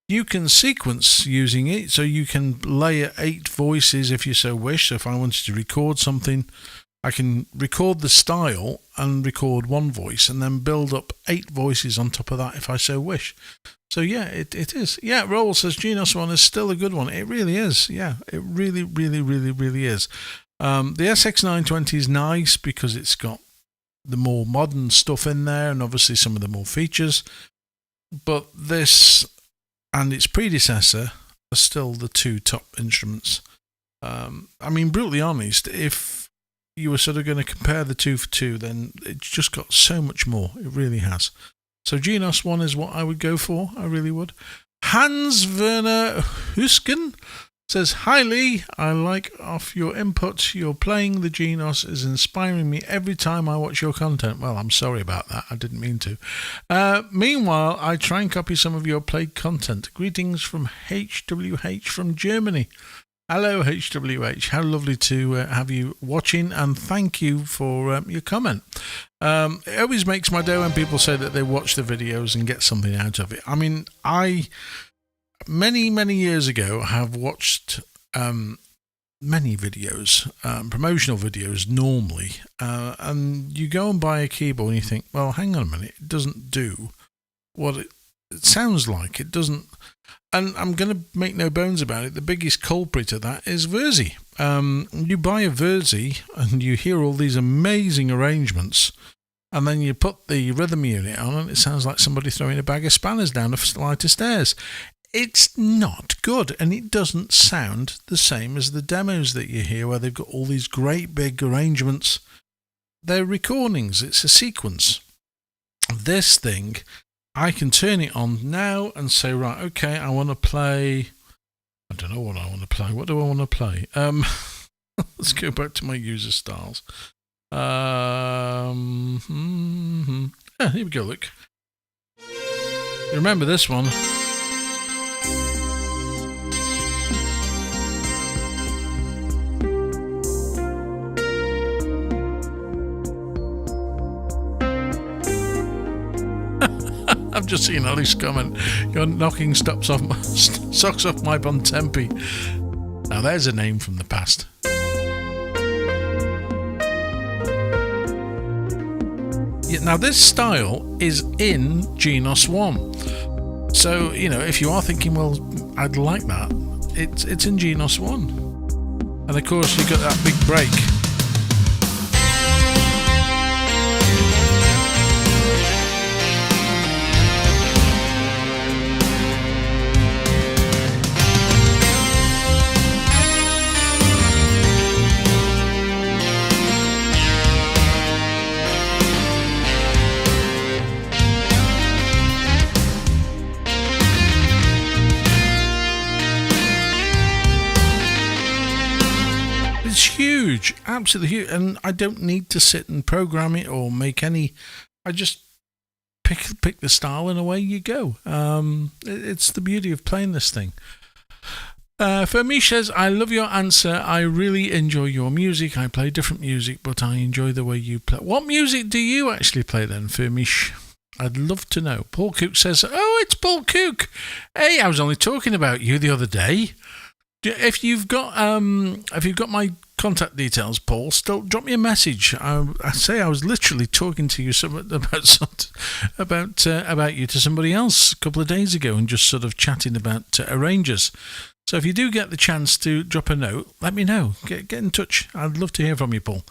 Speaker 1: You can sequence using it, so you can layer 8 voices if you so wish. So if I wanted to record something, I can record the style and record one voice and then build up 8 voices on top of that if I so wish. So yeah, it is. Yeah, Roll says GNOS 1 is still a good one. It really is. Yeah, it really, really, really, really is. The SX920 is nice because it's got the more modern stuff in there and obviously some of the more features. But this and its predecessor are still the 2 top instruments. I mean, brutally honest, if you were sort of going to compare the 2 for 2, then it's just got so much more. It really has. So GNOS 1 is what I would go for. I really would. Hans Werner Husken Says, hi Lee, I like off your input. Your playing the Genos is inspiring me every time I watch your content. Well, I'm sorry about that. I didn't mean to. Meanwhile, I try and copy some of your played content. Greetings from HWH from Germany. Hello, HWH. How lovely to have you watching, and thank you for your comment. It always makes my day when people say that they watch the videos and get something out of it. I mean, many years ago have watched many videos, promotional videos normally, and you go and buy a keyboard and you think, well, hang on a minute, it doesn't do what it sounds like. It doesn't. And I'm going to make no bones about it, the biggest culprit of that is Verzi. You buy a Verzi and you hear all these amazing arrangements, and then you put the rhythm unit on and it sounds like somebody throwing a bag of spanners down a flight of stairs. It's not good, and it doesn't sound the same as the demos that you hear where they've got all these great big arrangements. They're recordings, it's a sequence. This thing, I can turn it on now and say, right, okay, I want to play, I don't know what I want to play. What do I want to play? Let's go back to my user styles. Yeah, here we go, look. You remember this one? I've just seen Ollie's comment. You're knocking socks off my Bontempi. Now there's a name from the past. Yeah, now this style is in Genos 1. So, you know, if you are thinking, well, I'd like that, it's in Genos 1. And of course you've got that big break. Huge, absolutely huge, and I don't need to sit and program it or make any. I just pick the style and away you go. It's the beauty of playing this thing. Fermish says, I love your answer. I really enjoy your music. I play different music, but I enjoy the way you play. What music do you actually play then, Fermish? I'd love to know. Paul Cook says, oh, it's Paul Cook. Hey, I was only talking about you the other day. If you've got my contact details, Paul, still drop me a message. I say I was literally talking to you about you to somebody else a couple of days ago, and just sort of chatting about arrangers. So if you do get the chance to drop a note, let me know. Get in touch. I'd love to hear from you, Paul.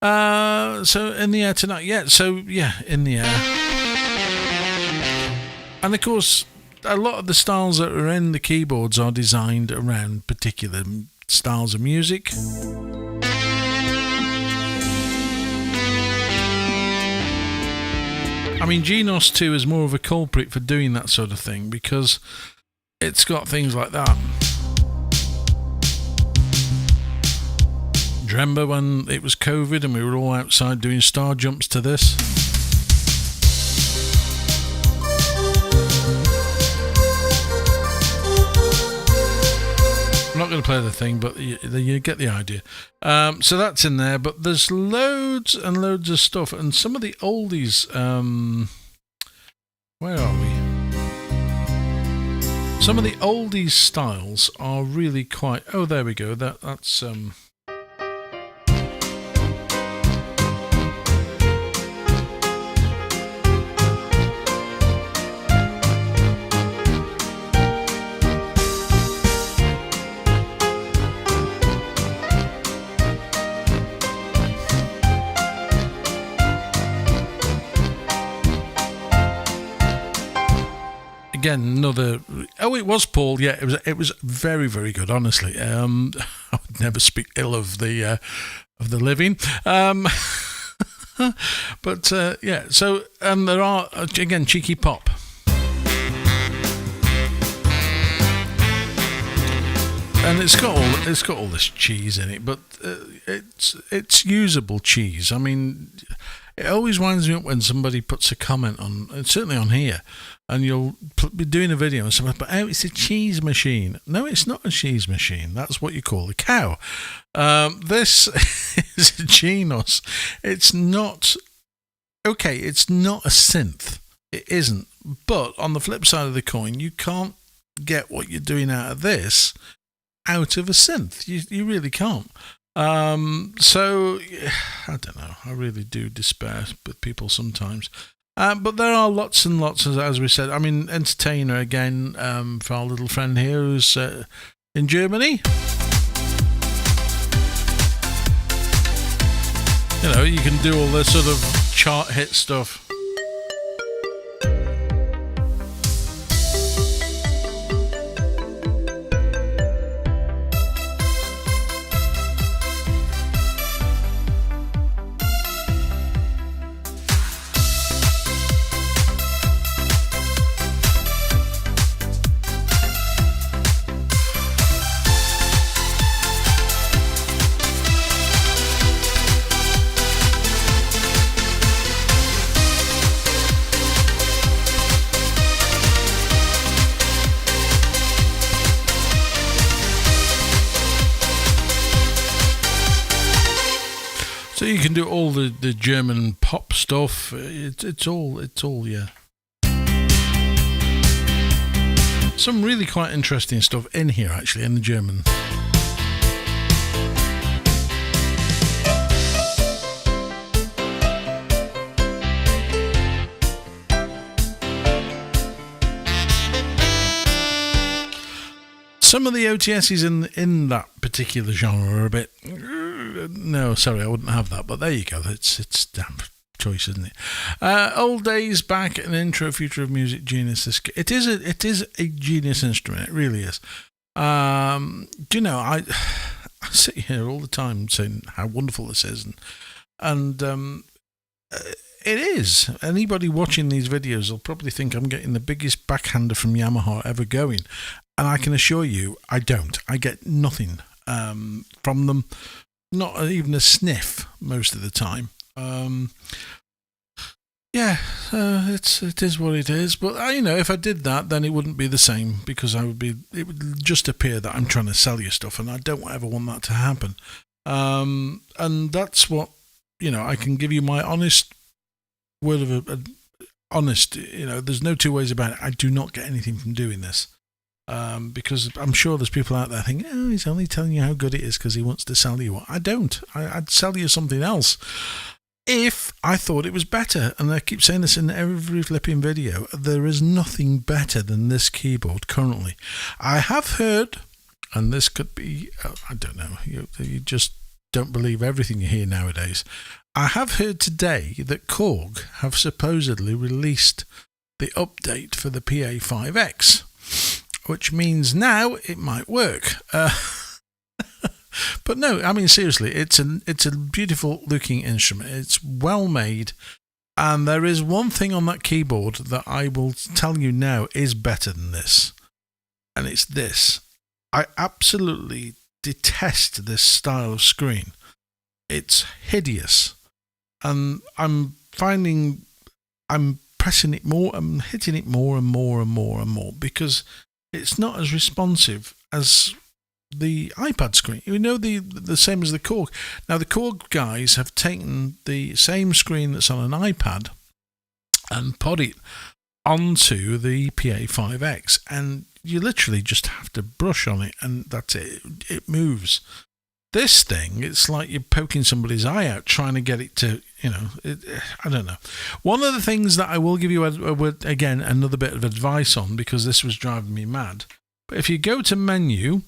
Speaker 1: So in the air tonight, yeah. So yeah, in the air, and of course, a lot of the styles that are in the keyboards are designed around particular styles of music. I mean, Genos 2 is more of a culprit for doing that sort of thing because it's got things like that. Do you remember when it was COVID and we were all outside doing star jumps to this? I'm not going to play the thing, but you get the idea. So that's in there, but there's loads and loads of stuff, and some of the oldies. Where are we? Some of the oldies styles are really quite. Oh, there we go. That's. Again, another. Oh, it was Paul. Yeah, it was very, very good. Honestly, I would never speak ill of the living. But yeah. So there are again cheeky pop. And it's got all this cheese in it, but it's usable cheese. I mean, it always winds me up when somebody puts a comment on, and certainly on here, and you'll be doing a video and somebody, but oh, it's a cheese machine. No, it's not a cheese machine. That's what you call a cow. This is a Genos. It's not okay. It's not a synth. It isn't. But on the flip side of the coin, you can't get what you're doing out of this out of a synth. You really can't. So I don't know. I really do despair with people sometimes. But there are lots and lots, as we said. I mean, Entertainer again, for our little friend here who's in Germany. You know, you can do all this sort of chart hit stuff. So you can do all the German pop stuff. It's all yeah. Some really quite interesting stuff in here actually in the German. Some of the OTSs in that particular genre are a bit. No, sorry, I wouldn't have that. But there you go. It's damn choice, isn't it? Old Days Back, an intro, future of music, genius. It is a genius instrument. It really is. Do you know? I sit here all the time saying how wonderful this is, and it is. Anybody watching these videos will probably think I'm getting the biggest backhander from Yamaha ever going. And I can assure you, I don't. I get nothing from them, not even a sniff most of the time. It is what it is. But if I did that, then it wouldn't be the same because it would just appear that I'm trying to sell you stuff, and I don't ever want that to happen. And that's what I can give you my honest word of honest. There's no two ways about it. I do not get anything from doing this. Because I'm sure there's people out there thinking, oh, he's only telling you how good it is because he wants to sell you what. I don't. I'd sell you something else if I thought it was better. And I keep saying this in every flipping video. There is nothing better than this keyboard currently. I have heard, and this could be, I don't know, you just don't believe everything you hear nowadays. I have heard today that Korg have supposedly released the update for the PA5X. Which means now it might work. But no, I mean seriously, it's a beautiful looking instrument. It's well made, and there is one thing on that keyboard that I will tell you now is better than this, and it's this. I absolutely detest this style of screen. It's hideous, and I'm finding I'm pressing it more, I'm hitting it more and more and more and more because it's not as responsive as the iPad screen. The same as the Korg. Now, the Korg guys have taken the same screen that's on an iPad and put it onto the PA5X, and you literally just have to brush on it, and that's it. It moves. This thing, it's like you're poking somebody's eye out, trying to get it to, I don't know. One of the things that I will give you, again, another bit of advice on, because this was driving me mad. But if you go to menu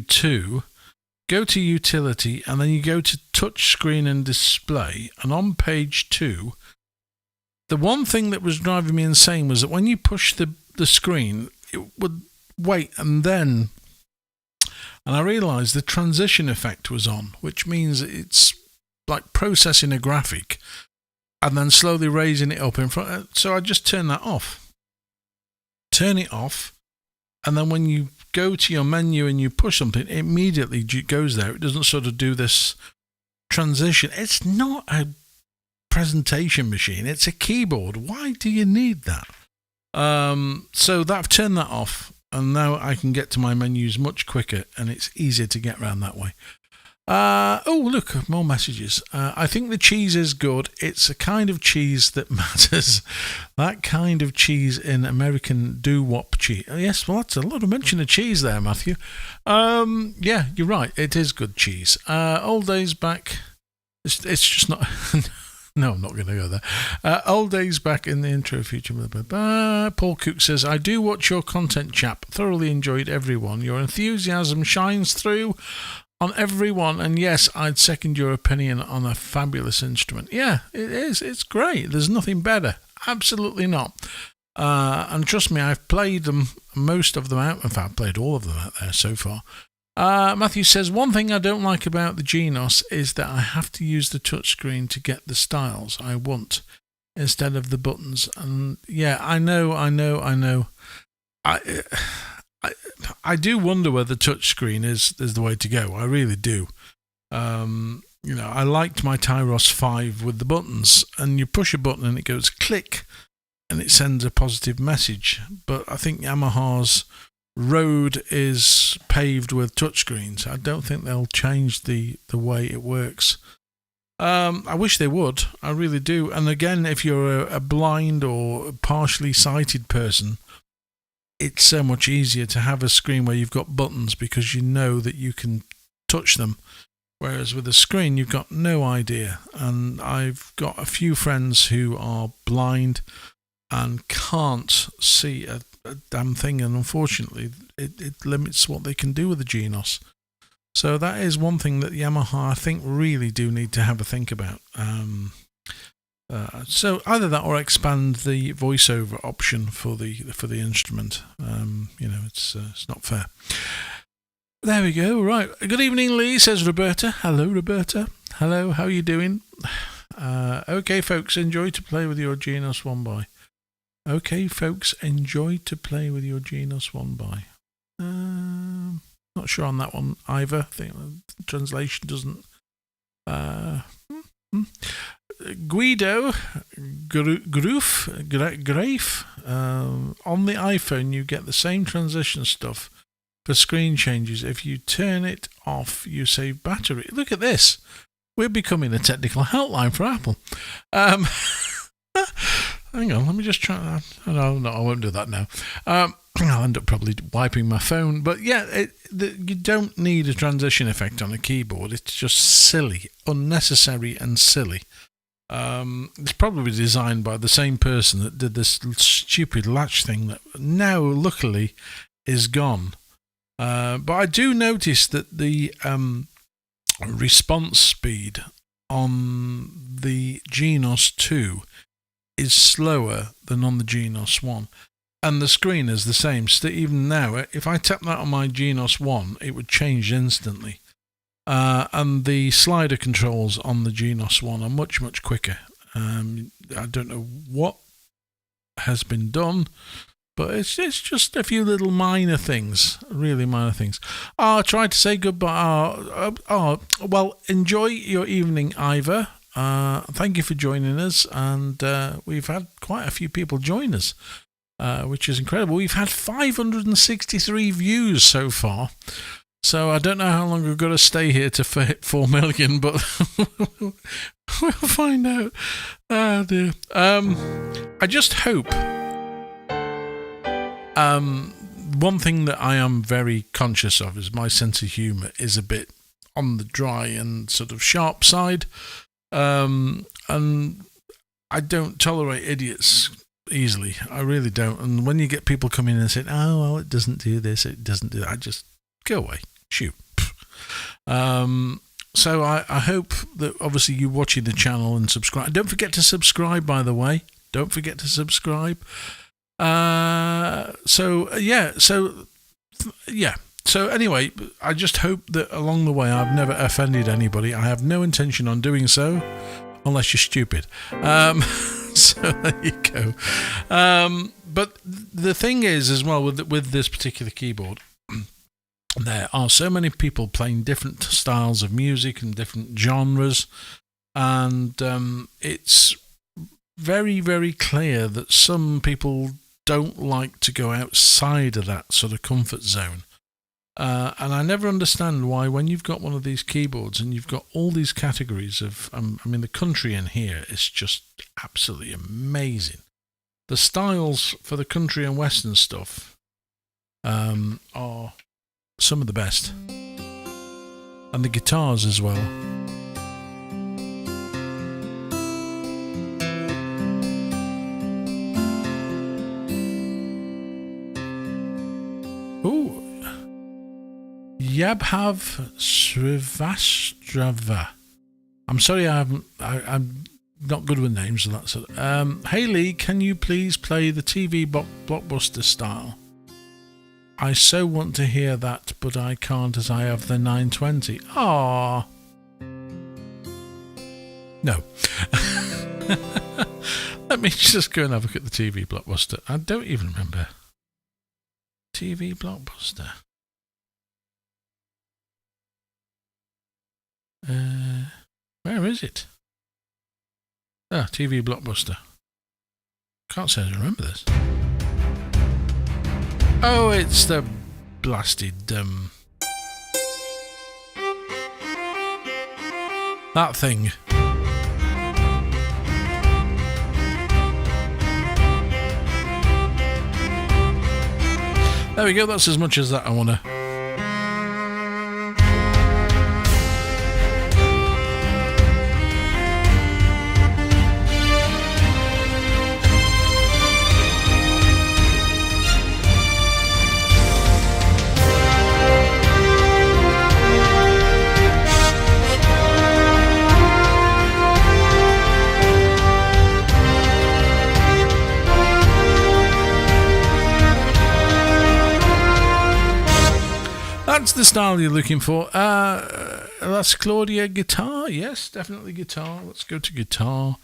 Speaker 1: 2, go to utility, and then you go to touch screen and display, and on page 2, the one thing that was driving me insane was that when you push the screen, it would wait, and I realised the transition effect was on, which means it's like processing a graphic and then slowly raising it up in front. So I just turn that off. Turn it off, and then when you go to your menu and you push something, it immediately goes there. It doesn't sort of do this transition. It's not a presentation machine, it's a keyboard. Why do you need that? So I've turned that off, and now I can get to my menus much quicker, and it's easier to get around that way. Oh, look, more messages. I think the cheese is good. It's a kind of cheese that matters. That kind of cheese in American doo-wop cheese. Yes, well, that's a lot of mention of cheese there, Matthew. Yeah, you're right. It is good cheese. Old days back. It's just not... No, I'm not going to go there. Old days back in the intro feature. Paul Cook says, I do watch your content, chap. Thoroughly enjoyed everyone. Your enthusiasm shines through on everyone. And yes, I'd second your opinion on a fabulous instrument. Yeah, it is. It's great. There's nothing better. Absolutely not. And trust me, I've played them, most of them out. In fact, I've played all of them out there so far. Matthew says, one thing I don't like about the Genos is that I have to use the touchscreen to get the styles I want instead of the buttons. And yeah, I know. I do wonder whether touchscreen is the way to go. I really do. I liked my Tyros 5 with the buttons, and you push a button and it goes click and it sends a positive message. But I think Yamaha's road is paved with touchscreens. I don't think they'll change the way it works. I wish they would. I really do. And again, if you're a blind or partially sighted person, it's so much easier to have a screen where you've got buttons because you know that you can touch them. Whereas with a screen, you've got no idea. And I've got a few friends who are blind and can't see a damn thing, and unfortunately it limits what they can do with the Genos. So that is one thing that Yamaha, I think, really do need to have a think about. So either that or expand the voiceover option for the instrument. It's not fair. There we go. Right. Good evening, Lee, says Roberta. Hello, Roberta. Hello, how are you doing? Okay, folks, enjoy to play with your Genos 1x. Okay, folks, enjoy to play with your Genos 1x. Not sure on that one either. I think the translation doesn't... Guido Grafe, on the iPhone you get the same transition stuff for screen changes. If you turn it off, you save battery. Look at this. We're becoming a technical helpline for Apple. Hang on, let me just try. No, I won't do that now. I'll end up probably wiping my phone. But yeah, you don't need a transition effect on a keyboard. It's just silly, unnecessary and silly. It's probably designed by the same person that did this stupid latch thing that now, luckily, is gone. But I do notice that the response speed on the Genos 2 is slower than on the Genos 1. And the screen is the same. So even now, if I tap that on my Genos 1, it would change instantly. And the slider controls on the Genos 1 are much, much quicker. I don't know what has been done, but it's just a few little minor things, really minor things. I tried to say goodbye. Well, enjoy your evening, Ivor. Thank you for joining us, and we've had quite a few people join us, which is incredible. We've had 563 views so far, so I don't know how long we've got to stay here to hit 4 million, but we'll find out. Oh dear. I just hope. One thing that I am very conscious of is my sense of humour is a bit on the dry and sort of sharp side. And I don't tolerate idiots easily. I really don't. And when you get people come in and say, oh, well, it doesn't do this, it doesn't do that, I just go away. Shoot. So I hope that obviously you're watching the channel and subscribe. Don't forget to subscribe, by the way. Don't forget to subscribe. So anyway, I just hope that along the way I've never offended anybody. I have no intention on doing so, unless you're stupid. So there you go. But the thing is, as well, with this particular keyboard, there are so many people playing different styles of music and different genres, and it's very, very clear that some people don't like to go outside of that sort of comfort zone. And I never understand why, when you've got one of these keyboards and you've got all these categories of, the country in here is just absolutely amazing. The styles for the country and western stuff are some of the best. And the guitars as well. Ooh. Yabhav Srivastrava. I'm sorry, I'm not good with names and that sort of. Hey Lee, can you please play the TV blockbuster style? I so want to hear that, but I can't as I have the 920. Ah, no. Let me just go and have a look at the TV blockbuster. I don't even remember. TV blockbuster. Where is it? TV blockbuster. Can't say I remember this. Oh, it's the blasted that thing. There we go. That's as much as that I want to. That's the style you're looking for. That's Claudia guitar. Yes, definitely guitar. Let's go to guitar.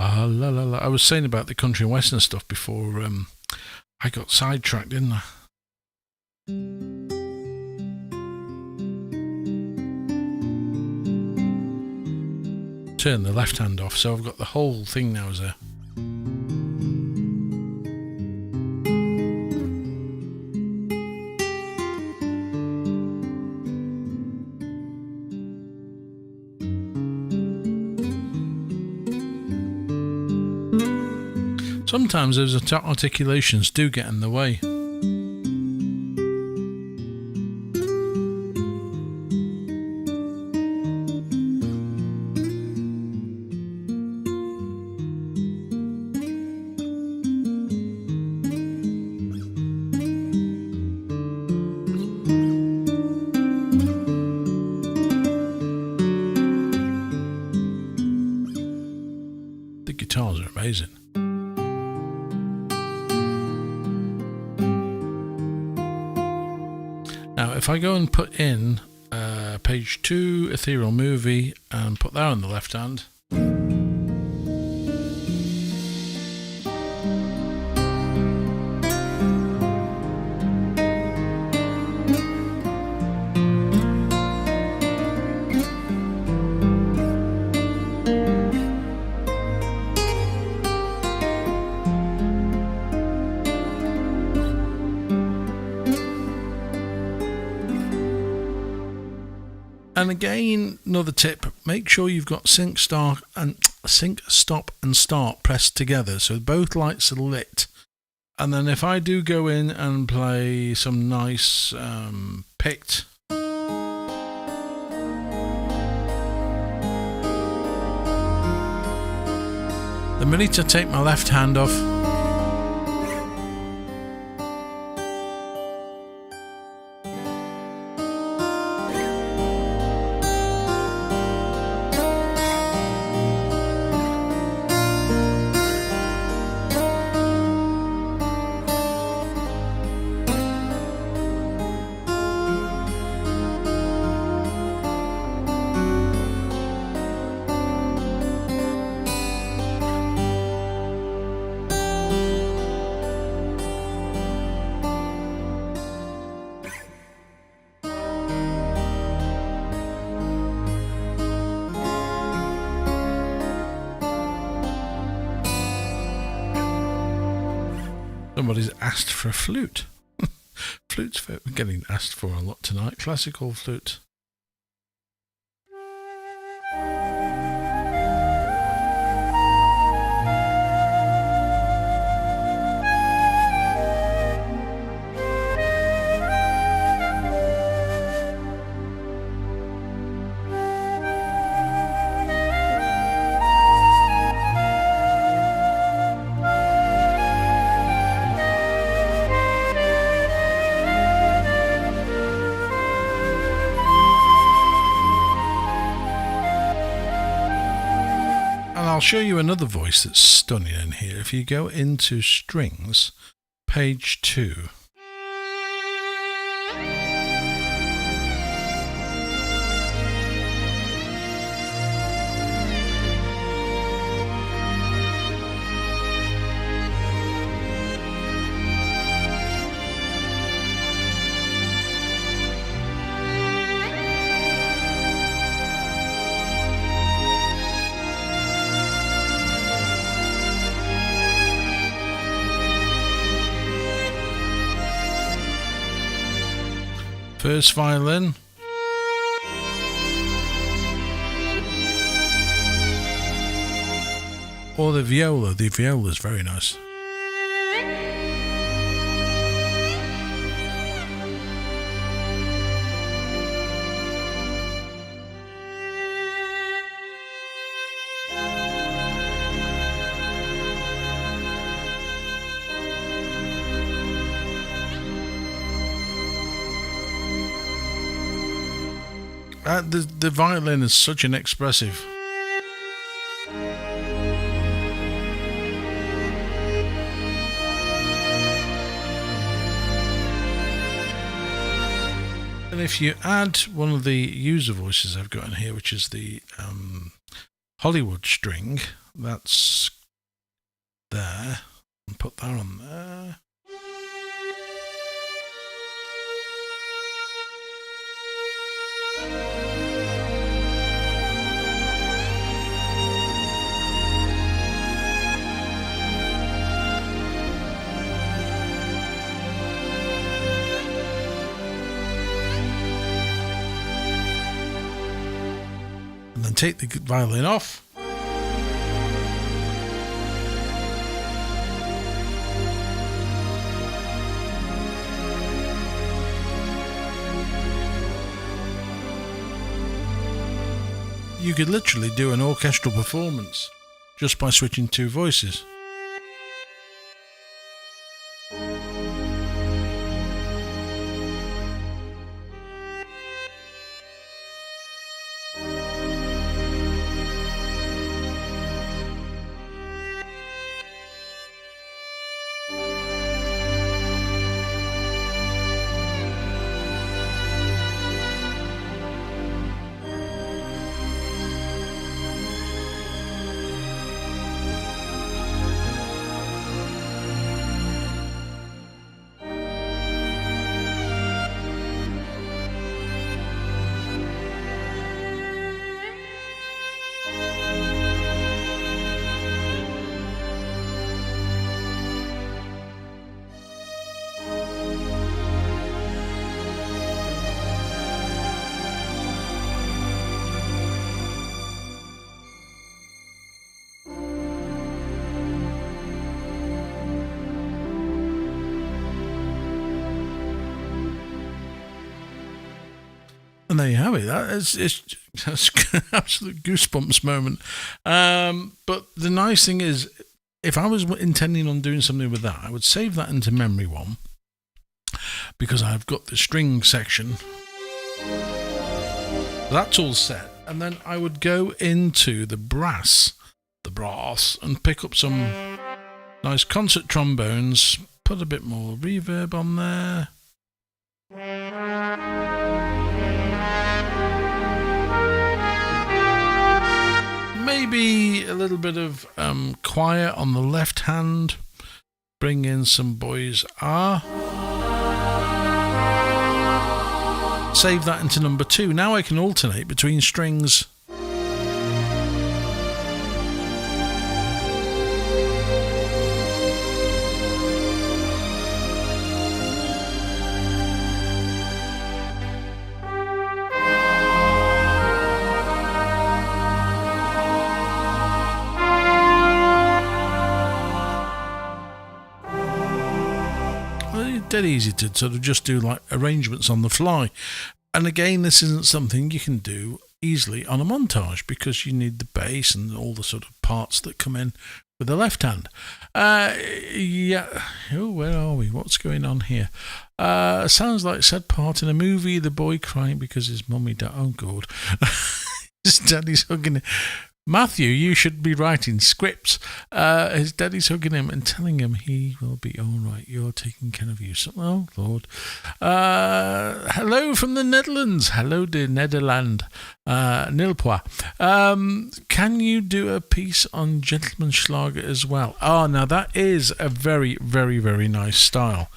Speaker 1: La la la. I was saying about the country and western stuff before. I got sidetracked, didn't I? Turn the left hand off, so I've got the whole thing now as a. Sometimes those articulations do get in the way. The guitars are amazing. Now, if I go and put in page 2, Ethereal Movie, and put that on the left hand. And again, another tip, make sure you've got sync, stop and start pressed together so both lights are lit. And then if I do go in and play some nice picked, the minute I take my left hand off, somebody's asked for a flute. Flute's getting asked for a lot tonight. Classical flute. I'll show you another voice that's stunning in here. If you go into strings, page 2. First violin. Or the viola. The viola is very nice. The violin is such an expressive. And if you add one of the user voices I've got in here, which is the Hollywood string, that's there, and put that on there. And then take the violin off. You could literally do an orchestral performance just by switching two voices. And there you have it. It's an absolute goosebumps moment. But the nice thing is, if I was intending on doing something with that, I would save that into memory one, because I've got the string section. That's all set. And then I would go into the brass, and pick up some nice concert trombones, put a bit more reverb on there. Maybe a little bit of choir on the left hand. Bring in some boys R. Save that into number 2. Now I can alternate between strings. dead easy to sort of just do like arrangements on the fly. And again, this isn't something you can do easily on a montage because you need the bass and all the sort of parts that come in with the left hand. Yeah. Oh, where are we? What's going on here? Sounds like said part in a movie. The boy crying because his mummy died. Oh, God. His daddy's hugging him. Matthew, you should be writing scripts. His daddy's hugging him and telling him he will be all right. You're taking care of you. Oh, Lord. Hello from the Netherlands. Hello, dear Nederland. Nilpois. Can you do a piece on Gentleman Schlager as well? Oh, now that is a very, very, very nice style.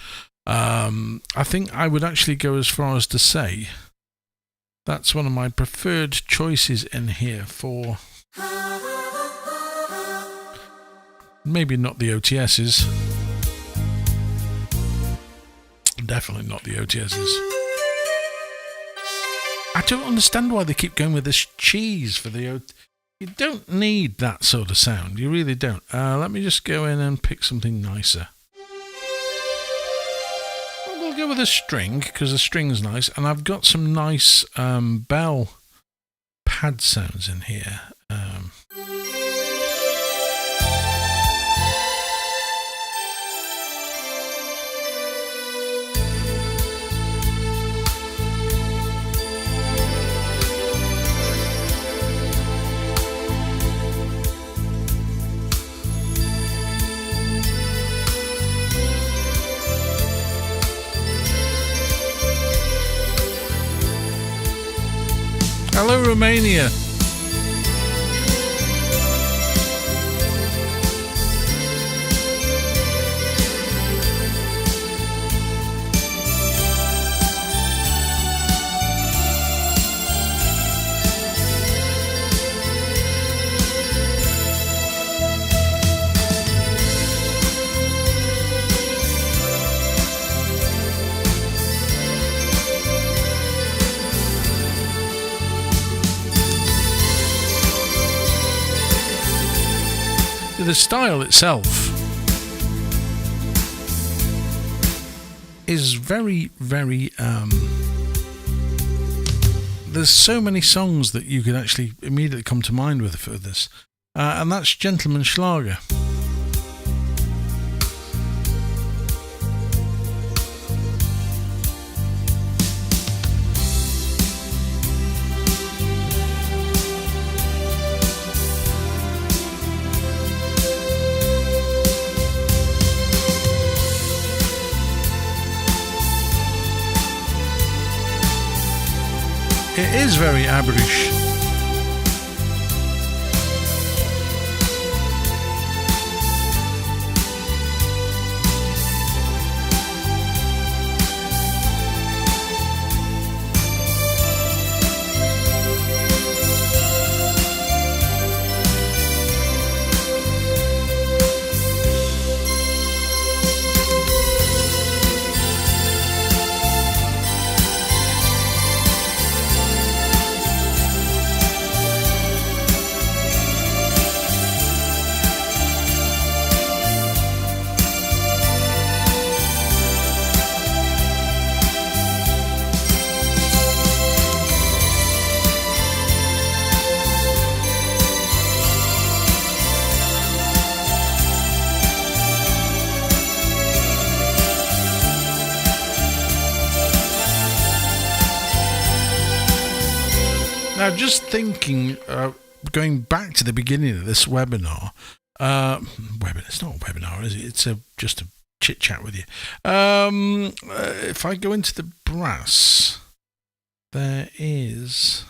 Speaker 1: I think I would actually go as far as to say that's one of my preferred choices in here for... maybe not the OTSs. Definitely not the OTSs. I don't understand why they keep going with this cheese for the OTS. You don't need that sort of sound. You really don't. Let me just go in and pick something nicer. We'll go with a string because the string's nice, and I've got some nice bell pad sounds in here. Hello, Romania. The style itself is very, very... there's so many songs that you could actually immediately come to mind with for this. And that's Gentleman Schlager. It is very Aberish. Now, just thinking, going back to the beginning of this webinar, it's not a webinar, is it? It's just a chit chat with you. If I go into the brass, there is...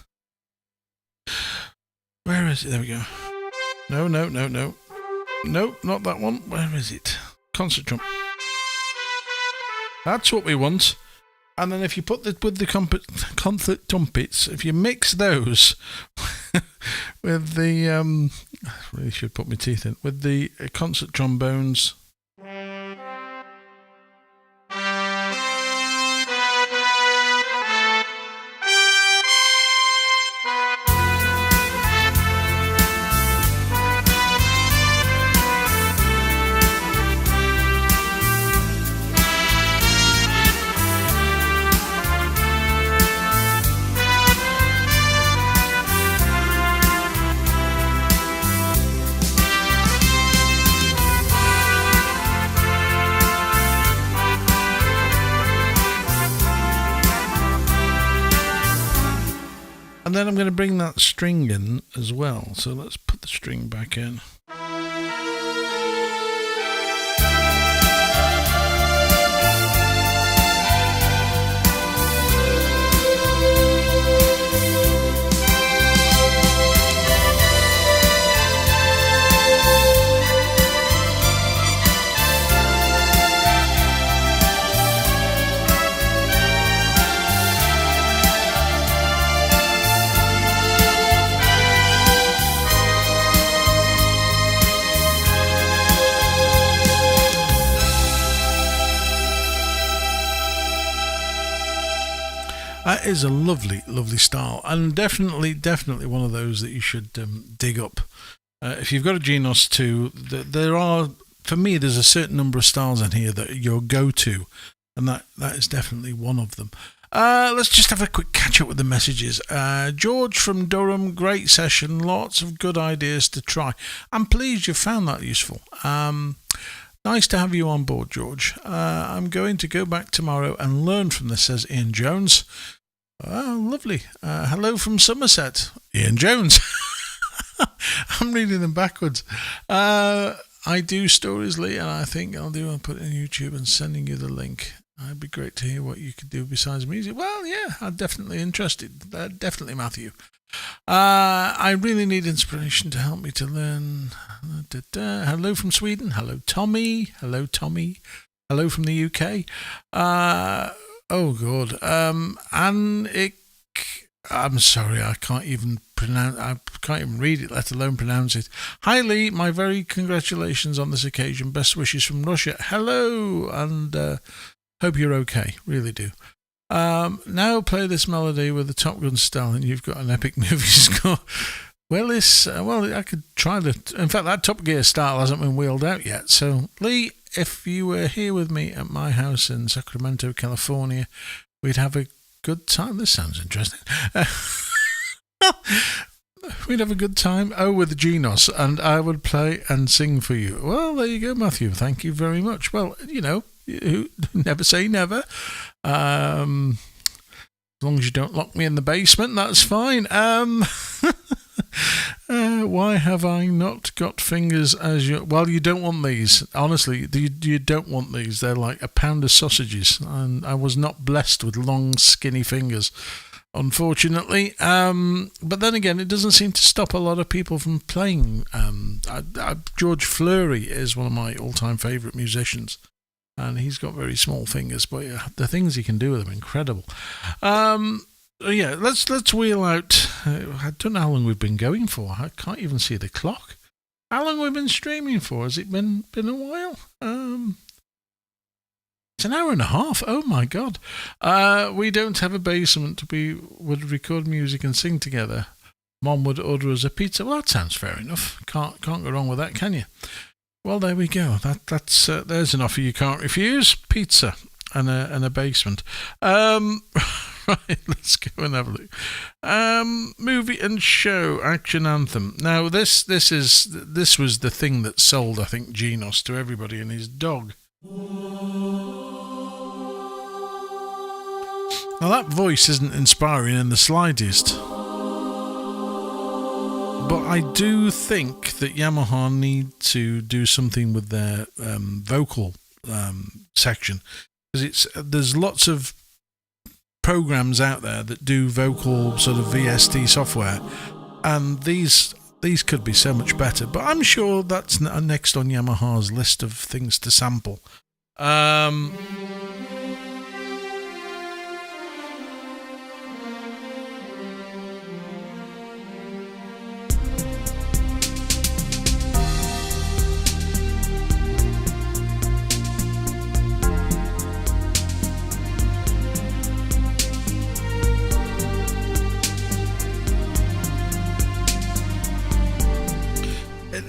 Speaker 1: Where is it? There we go. No. No, not that one. Where is it? Concert drum. That's what we want. And then if you put with the concert trumpets, if you mix those with the... I really should put my teeth in. With the concert trombones... going to bring that string in as well. So let's put the string back in. That is a lovely, lovely style, and definitely one of those that you should dig up. If you've got a Genos 2, there are, for me, there's a certain number of styles in here that are your go-to, and that is definitely one of them. Let's just have a quick catch-up with the messages. George from Durham, great session, lots of good ideas to try. I'm pleased you found that useful. Nice to have you on board, George. I'm going to go back tomorrow and learn from this, says Ian Jones. Oh, lovely. Hello from Somerset, Ian Jones. I'm reading them backwards. I do stories, Lee, and I think I'll put it on YouTube and sending you the link. It'd be great to hear what you could do besides music. Well, yeah, I'm definitely interested. Definitely, Matthew. I really need inspiration to help me to learn. Hello from Sweden. Hello, Tommy. Hello, Tommy. Hello from the UK. Oh, God. I'm sorry, I can't even read it, let alone pronounce it. Hi, Lee. My very congratulations on this occasion. Best wishes from Russia. Hello, and hope you're okay. Really do. Now play this melody with the Top Gun style, and you've got an epic movie score. Well, I could try in fact, that Top Gear style hasn't been wheeled out yet. So, Lee, if you were here with me at my house in Sacramento, California, we'd have a good time. This sounds interesting. We'd have a good time. With the Genos, and I would play and sing for you. Well, there you go, Matthew. Thank you very much. Well, you never say never. As long as you don't lock me in the basement, that's fine. Why have I not got fingers as you? Well, you don't want these. Honestly, you don't want these. They're like a pound of sausages, and I was not blessed with long, skinny fingers, unfortunately. But then again, it doesn't seem to stop a lot of people from playing. George Fleury is one of my all-time favourite musicians, and he's got very small fingers, but the things he can do with them are incredible. Yeah, let's wheel out. I don't know how long we've been going for. I can't even see the clock. How long have we been streaming for? Has it been a while? It's an hour and a half. Oh my God. We don't have a basement. We would record music and sing together. Mom would order us a pizza. Well, that sounds fair enough. Can't go wrong with that, can you? Well, there we go. That's there's an offer you can't refuse. Pizza and a basement. Right, let's go and have a look. Movie and show action anthem. Now this was the thing that sold, I think, Genos to everybody and his dog. Now that voice isn't inspiring in the slightest, but I do think that Yamaha need to do something with their vocal section, because there's lots of programs out there that do vocal sort of VST software, and these could be so much better, but I'm sure that's next on Yamaha's list of things to sample.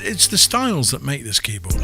Speaker 1: It's the styles that make this keyboard.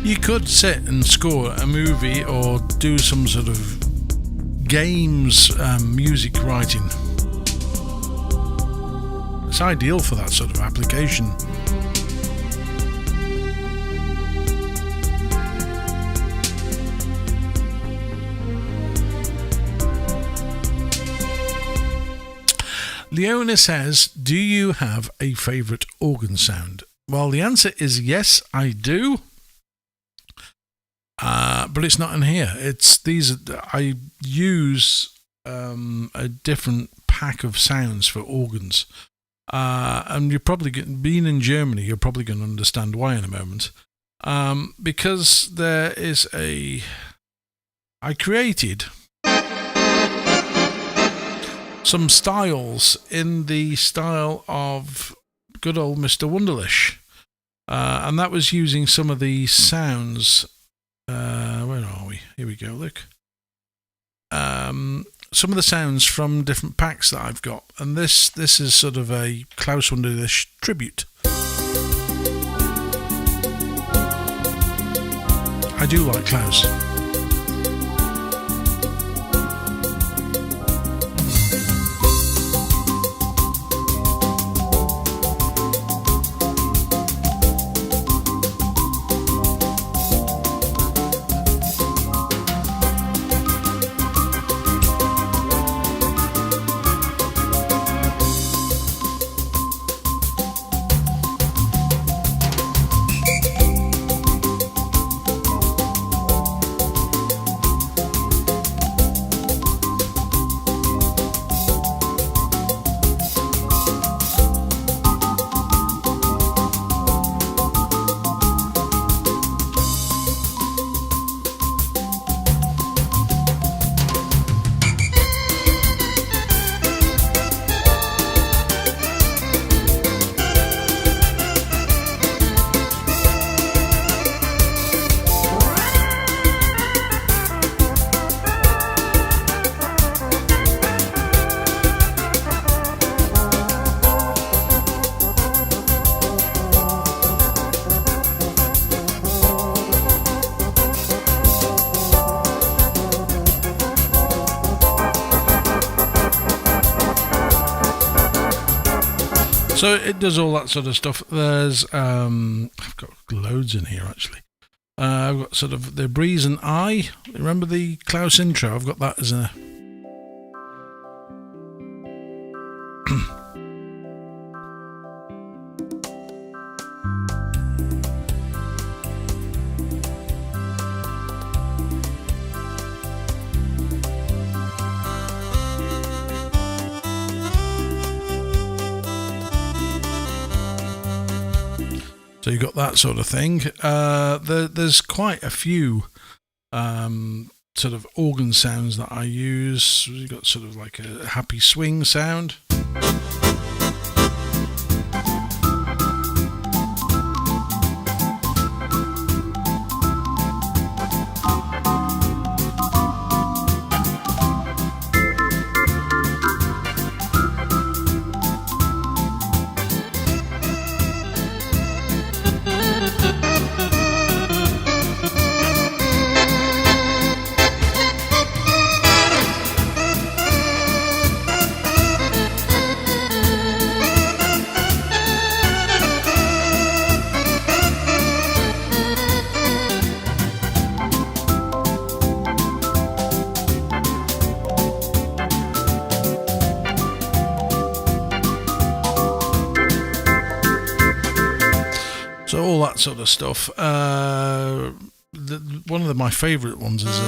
Speaker 1: You could sit and score a movie or do some sort of games music writing. It's ideal for that sort of application. Leona says, do you have a favourite organ sound? Well, the answer is yes, I do. But it's not in here. It's these. I use a different pack of sounds for organs. And you're probably being in Germany, you're probably going to understand why in a moment. Because there is I created some styles in the style of good old Mr. Wunderlich. And that was using some of the sounds. Where are we? Here we go, look. Some of the sounds from different packs that I've got. And this is sort of a Klaus Wunderlich tribute. I do like Klaus. So it does all that sort of stuff. There's I've got loads in here actually. I've got sort of the breeze and I. Remember the Klaus intro? I've got that as a so you got that sort of thing. There's quite a few sort of organ sounds that I use. You've got sort of like a happy swing sound. So all that sort of stuff. One of my favourite ones is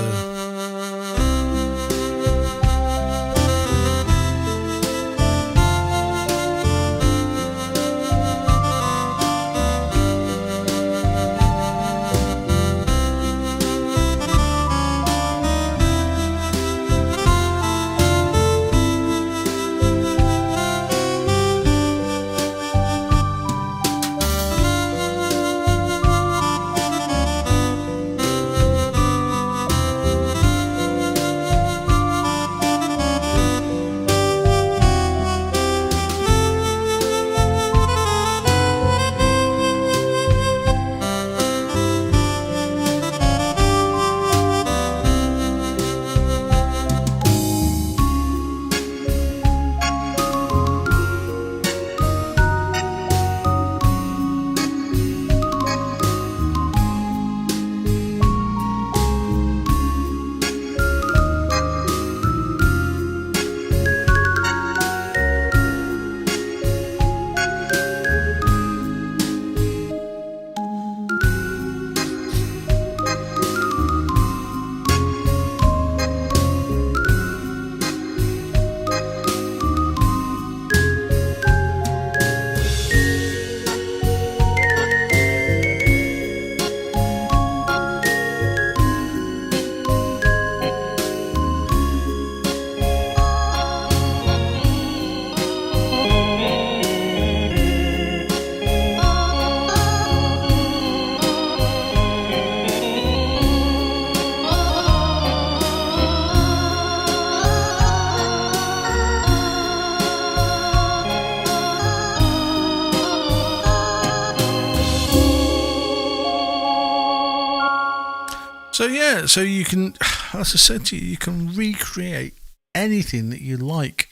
Speaker 1: So you can, as I said to you, you can recreate anything that you like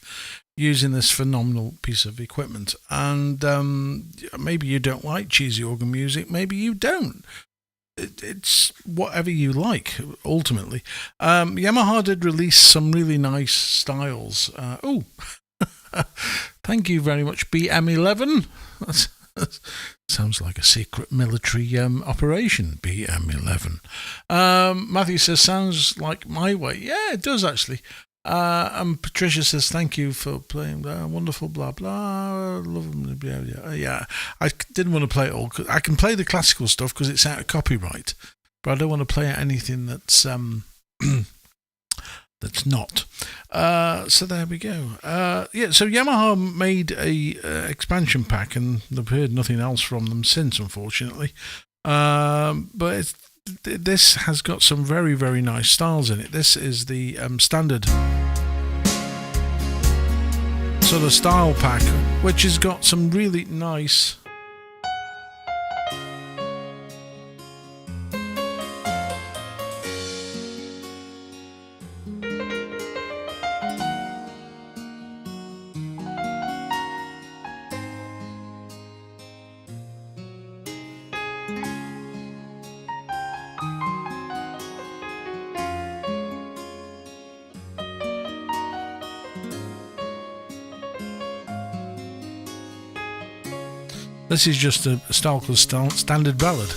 Speaker 1: using this phenomenal piece of equipment. And maybe you don't like cheesy organ music, maybe you don't. It's whatever you like, ultimately. Yamaha did release some really nice styles. Thank you very much, BM11. That sounds like a secret military operation, BM11. Matthew says, sounds like my way. Yeah, it does, actually. And Patricia says, thank you for playing wonderful, blah, blah. Love them. Yeah. I didn't want to play it all. I can play the classical stuff because it's out of copyright, but I don't want to play anything that's that's not. So there we go. So Yamaha made a expansion pack, and I've heard nothing else from them since, unfortunately. But this has got some very, very nice styles in it. This is the standard sort of style pack, which has got some really nice This is just a style called standard ballad.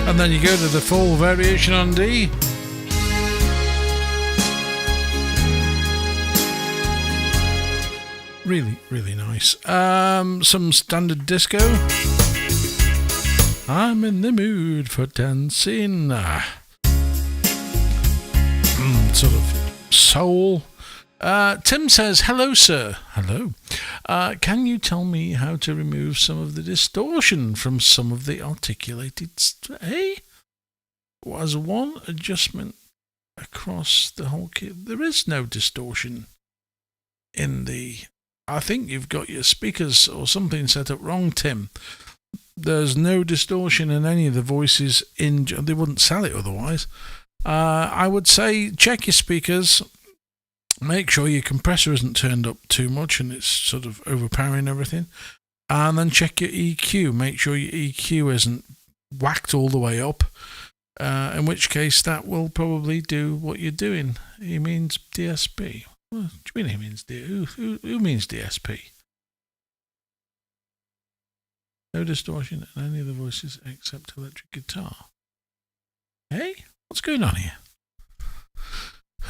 Speaker 1: And then you go to the full variation on D. Really, really nice. Some standard disco. I'm in the mood for dancing. Sort of soul. Tim says, hello, sir. Hello. Can you tell me how to remove some of the distortion from some of the articulated... Was one adjustment across the whole kit? There is no distortion in the... I think you've got your speakers or something set up wrong, Tim. There's no distortion in any of the voices in... They wouldn't sell it otherwise. I would say check your speakers. Make sure your compressor isn't turned up too much and it's sort of overpowering everything. And then check your EQ. Make sure your EQ isn't whacked all the way up. In which case that will probably do what you're doing. He means DSP. What do you mean he means DSP? Who means DSP? No distortion in any of the voices except electric guitar. Hey? What's going on here?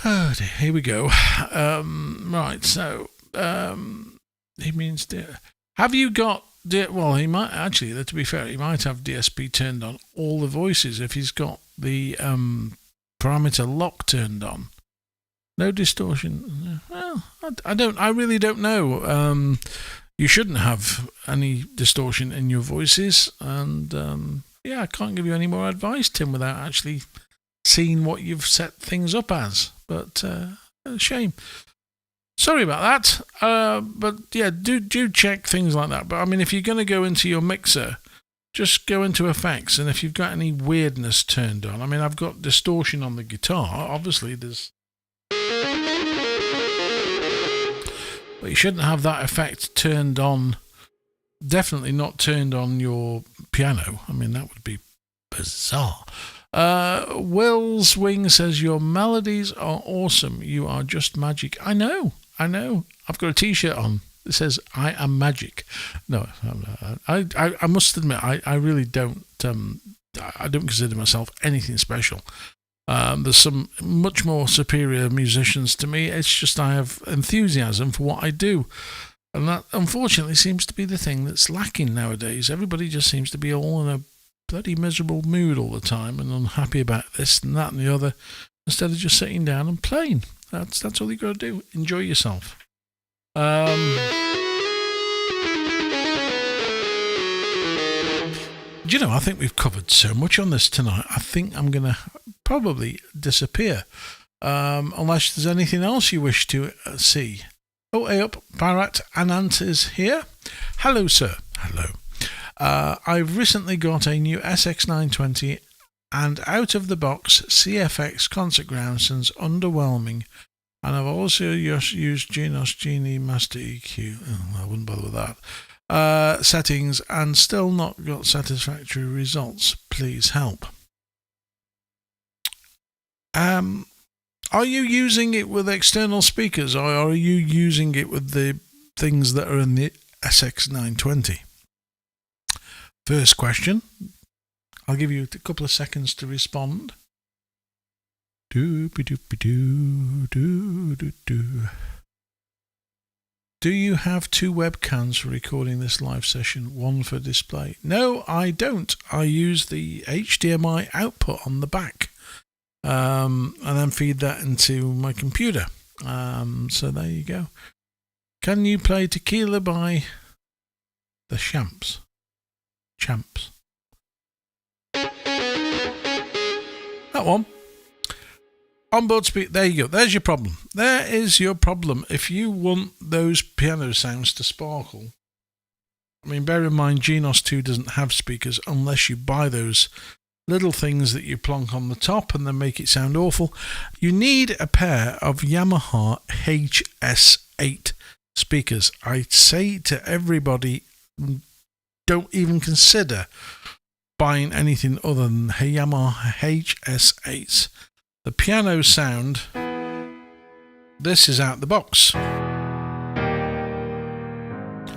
Speaker 1: Oh dear, here we go. Right, so he means have you got well, he might actually, to be fair, he might have DSP turned on all the voices if he's got the parameter lock turned on. No distortion. Well, I really don't know. You shouldn't have any distortion in your voices, and I can't give you any more advice, Tim, without actually seeing what you've set things up as. But a shame. Sorry about that. But yeah, do check things like that. But I mean, if you're going to go into your mixer, just go into effects, and if you've got any weirdness turned on, I mean, I've got distortion on the guitar. Obviously, But you shouldn't have that effect turned on. Definitely not turned on your piano. I mean, that would be bizarre. Will's Wing says, your melodies are awesome. You are just magic. I know. I've got a t-shirt on. It says, I am magic. No, I must admit, I really don't, I don't consider myself anything special. There's some much more superior musicians to me. It's just I have enthusiasm for what I do. And that, unfortunately, seems to be the thing that's lacking nowadays. Everybody just seems to be all in a bloody miserable mood all the time and unhappy about this and that and the other, instead of just sitting down and playing. That's all you got to do. Enjoy yourself. Do you know, I think we've covered so much on this tonight. I think I'm going to probably disappear, unless there's anything else you wish to see. Oh, hey up, Bharat Anant is here. Hello, sir. Hello. I've recently got a new SX920 and out of the box CFX concert ground since underwhelming. And I've also just used Genos Genie Master EQ. I wouldn't bother with that. Settings and still not got satisfactory results. Please help. Are you using it with external speakers or are you using it with the things that are in the SX920? First question. I'll give you a couple of seconds to respond. Do you have two webcams for recording this live session, one for display? No, I don't. I use the HDMI output on the back. And then feed that into my computer. So there you go. Can you play Tequila by the Champs? That one. Onboard speak. There you go. There's your problem. There is your problem. If you want those piano sounds to sparkle, I mean, bear in mind, Genos 2 doesn't have speakers unless you buy those little things that you plonk on the top and then make it sound awful. You need a pair of Yamaha HS8 speakers. I say to everybody, don't even consider buying anything other than Yamaha HS8s. The piano sound, this is out the box.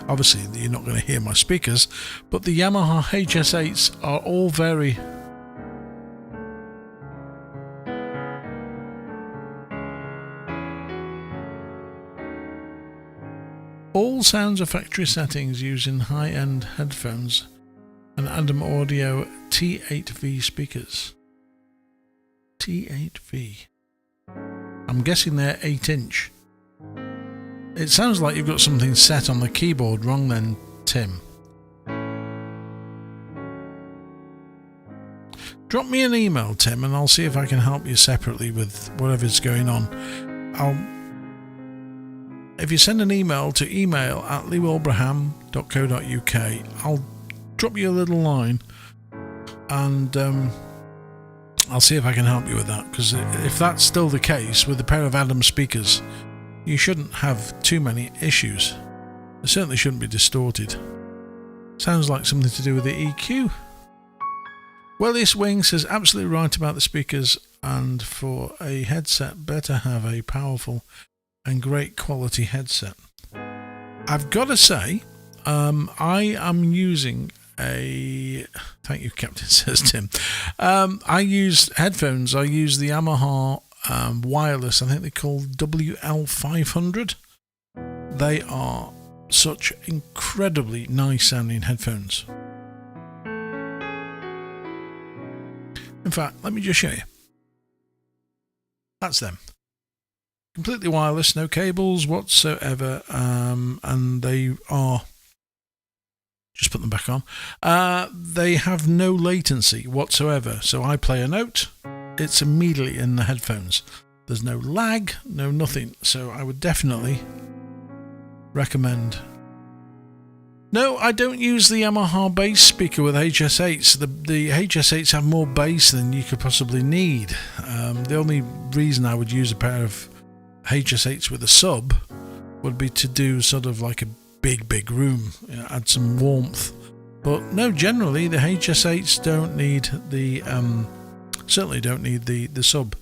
Speaker 1: Obviously, you're not going to hear my speakers, but the Yamaha HS8s are all very... All sounds are factory settings using high-end headphones and Adam Audio T8V speakers. T8V. I'm guessing they're 8-inch. It sounds like you've got something set on the keyboard wrong then, Tim. Drop me an email, Tim, and I'll see if I can help you separately with whatever's going on. If you send an email to email@leewilbraham.co.uk, I'll drop you a little line and I'll see if I can help you with that, because if that's still the case with a pair of Adam speakers, you shouldn't have too many issues. It certainly shouldn't be distorted. Sounds like something to do with the EQ. Willis Wing says absolutely right about the speakers, and for a headset better have a powerful and great quality headset. I've got to say, I am using a... Thank you, Captain, says Tim. I use headphones. I use the Yamaha wireless, I think they're called WL500. They are such incredibly nice sounding headphones. In fact, let me just show you. That's them. Completely wireless, no cables whatsoever, and they are... Just put them back on. They have no latency whatsoever. So I play a note, it's immediately in the headphones. There's no lag, no nothing. So I would definitely recommend. No, I don't use the Yamaha bass speaker with HS8s. The HS8s have more bass than you could possibly need. The only reason I would use a pair of HS8s with a sub would be to do sort of like a big room, add some warmth. But no, generally the HS8s don't need the certainly don't need the sub.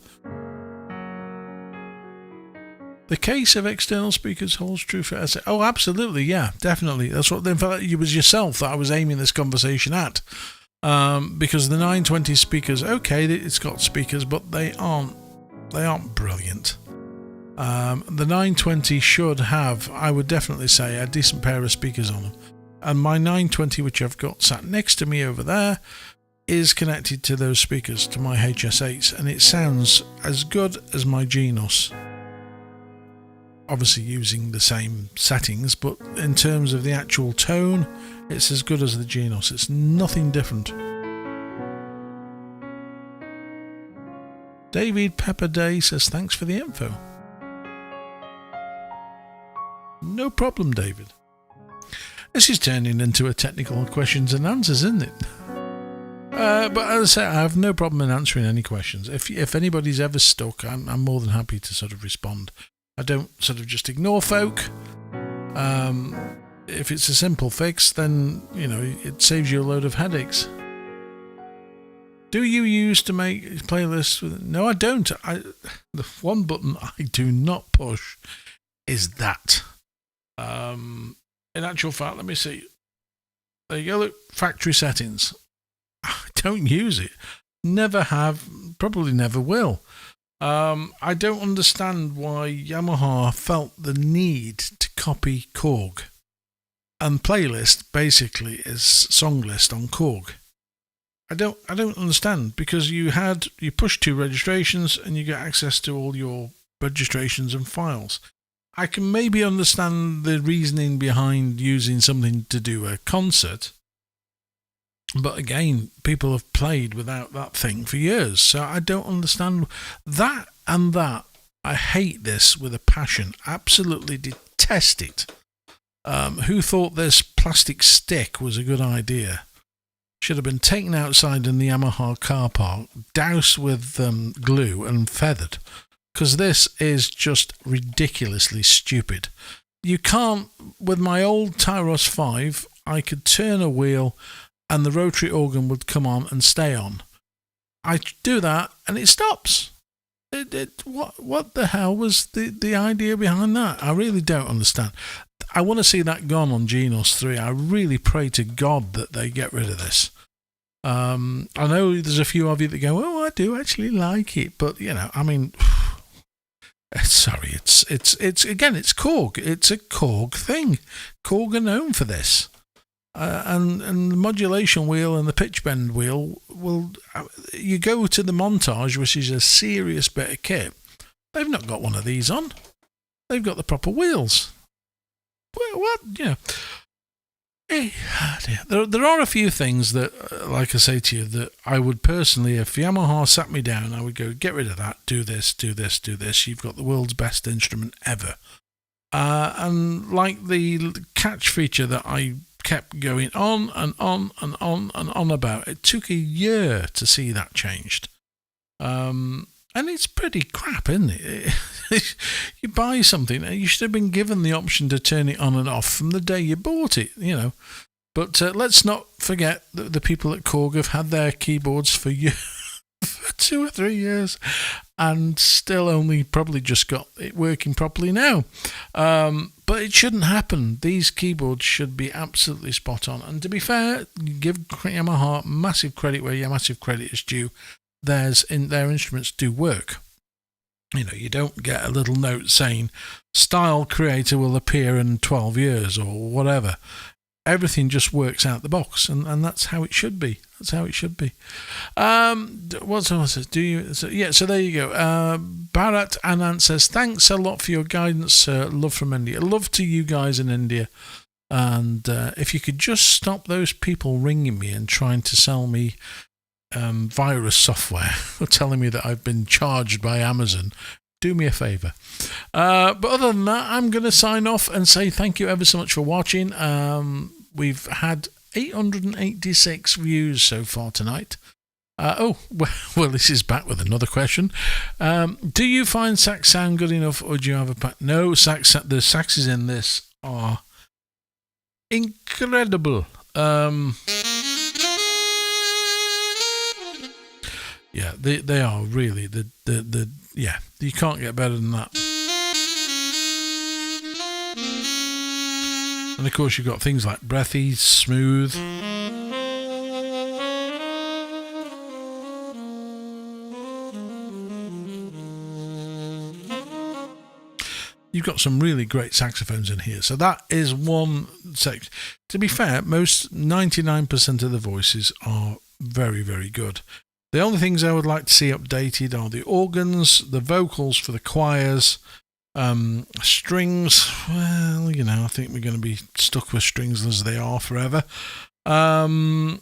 Speaker 1: The case of external speakers holds true for SA. Oh, absolutely, yeah, definitely. That's what. In fact, it was yourself that I was aiming this conversation at, because the 920 speakers, okay, it's got speakers, but they aren't brilliant. The 920 should have, I would definitely say, a decent pair of speakers on them. And my 920, which I've got sat next to me over there, is connected to those speakers, to my HS8s, and it sounds as good as my Genos. Obviously using the same settings, but in terms of the actual tone, it's as good as the Genos. It's nothing different. David Pepper Day says, thanks for the info. No problem, David. This is turning into a technical questions and answers, isn't it? But as I say, I have no problem in answering any questions. If anybody's ever stuck, I'm more than happy to sort of respond. I don't sort of just ignore folk. If it's a simple fix, then, it saves you a load of headaches. Do you use to make playlists? No, I don't. The one button I do not push is that. In actual fact, let me see. There you go, look, factory settings. I don't use it. Never have, probably never will. I don't understand why Yamaha felt the need to copy Korg. And playlist basically is song list on Korg. I don't understand, because you push 2 registrations and you get access to all your registrations and files. I can maybe understand the reasoning behind using something to do a concert. But again, people have played without that thing for years, so I don't understand that. And that, I hate this with a passion. Absolutely detest it. Who thought this plastic stick was a good idea? Should have been taken outside in the Yamaha car park, doused with glue and feathered, because this is just ridiculously stupid. You can't, with my old Tyros 5, I could turn a wheel and the rotary organ would come on and stay on. I do that and it stops. What the hell was the idea behind that? I really don't understand. I want to see that gone on Genos 3. I really pray to God that they get rid of this. I know there's a few of you that go, oh, I do actually like it, but sorry, it's again, it's Korg. It's a Korg thing. Korg are known for this. And the modulation wheel and the pitch bend wheel you go to the Montage, which is a serious bit of kit. They've not got one of these on. They've got the proper wheels. What? There are a few things that, like I say to you, that I would personally, if Yamaha sat me down, I would go, get rid of that, do this. You've got the world's best instrument ever. And like the catch feature that I kept going on and on about. It took a year to see that changed. And it's pretty crap, isn't it? You buy something, you should have been given the option to turn it on and off from the day you bought it, But let's not forget that the people at Korg have had their keyboards for 2 or 3 years and still only probably just got it working properly now. But it shouldn't happen. These keyboards should be absolutely spot on. And to be fair, give Yamaha massive credit where massive credit is due. Their instruments do work. You don't get a little note saying style creator will appear in 12 years or whatever. Everything just works out the box, and that's how it should be. That's how it should be. What's it? So there you go. Bharat Anand says, thanks a lot for your guidance, sir. Love from India. Love to you guys in India. And if you could just stop those people ringing me and trying to sell me virus software or telling me that I've been charged by Amazon, do me a favour. But other than that, I'm going to sign off and say thank you ever so much for watching. We've had 886 views so far tonight. Well, this is back with another question. Do you find sax sound good enough, or do you have a pack? No, the saxes in this are incredible. Yeah, they are really yeah. You can't get better than that. And of course, you've got things like breathy, smooth. You've got some really great saxophones in here. So that is one section. To be fair, 99% of the voices are very, very good. The only things I would like to see updated are the organs, the vocals for the choirs, strings. Well, I think we're going to be stuck with strings as they are forever. And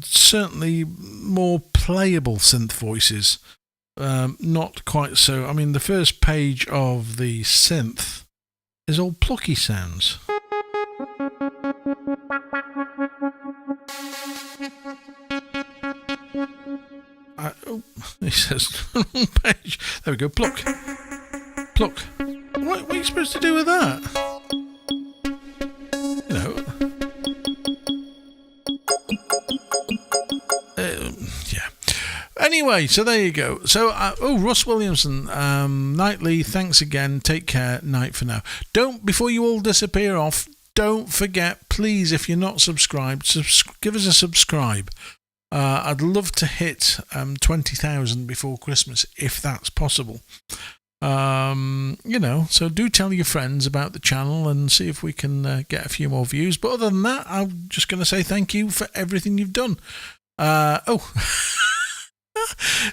Speaker 1: certainly more playable synth voices. Not quite so. I mean, the first page of the synth is all plucky sounds. He says, wrong page. There we go. Pluck. What are you supposed to do with that? Yeah. Anyway, so there you go. So, Russ Williamson, Nightly, thanks again. Take care. Night for now. Before you all disappear off, don't forget, please, if you're not subscribed, give us a subscribe. I'd love to hit 20,000 before Christmas, if that's possible. So do tell your friends about the channel and see if we can get a few more views. But other than that, I'm just going to say thank you for everything you've done.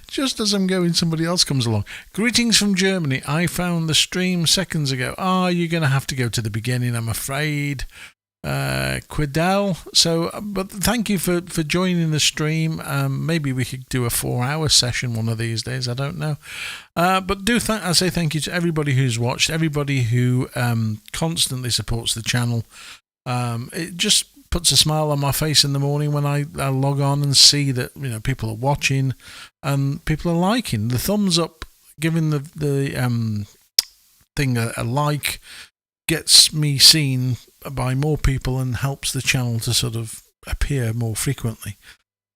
Speaker 1: Just as I'm going, somebody else comes along. Greetings from Germany. I found the stream seconds ago. You're going to have to go to the beginning, I'm afraid. Quidel. But thank you for joining the stream. Maybe we could do a 4-hour session one of these days. I don't know. But I say thank you to everybody who's watched, everybody who constantly supports the channel. It just puts a smile on my face in the morning when I log on and see that people are watching and people are liking. The thumbs up, giving the thing a like, gets me seen by more people and helps the channel to sort of appear more frequently.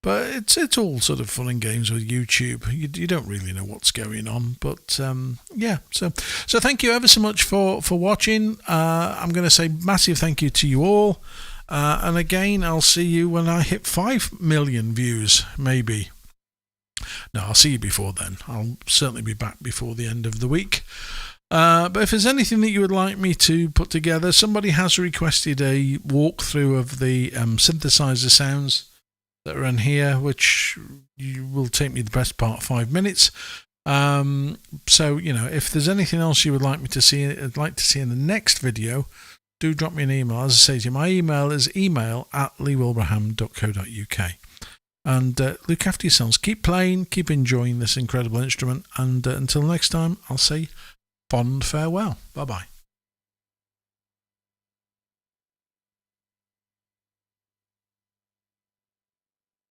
Speaker 1: But it's all sort of fun and games with YouTube. You don't really know what's going on, but yeah. So thank you ever so much for watching. I'm going to say massive thank you to you all. And again, I'll see you when I hit 5 million views, maybe. No, I'll see you before then. I'll certainly be back before the end of the week. But if there's anything that you would like me to put together, somebody has requested a walkthrough of the synthesizer sounds that are in here, which will take me the best part of 5 minutes. So, if there's anything else you would like me to see, I'd like to see in the next video, do drop me an email. As I say to you, my email is email@leewilbraham.co.uk. And look after yourselves. Keep playing, keep enjoying this incredible instrument. And until next time, I'll say fond farewell. Bye-bye.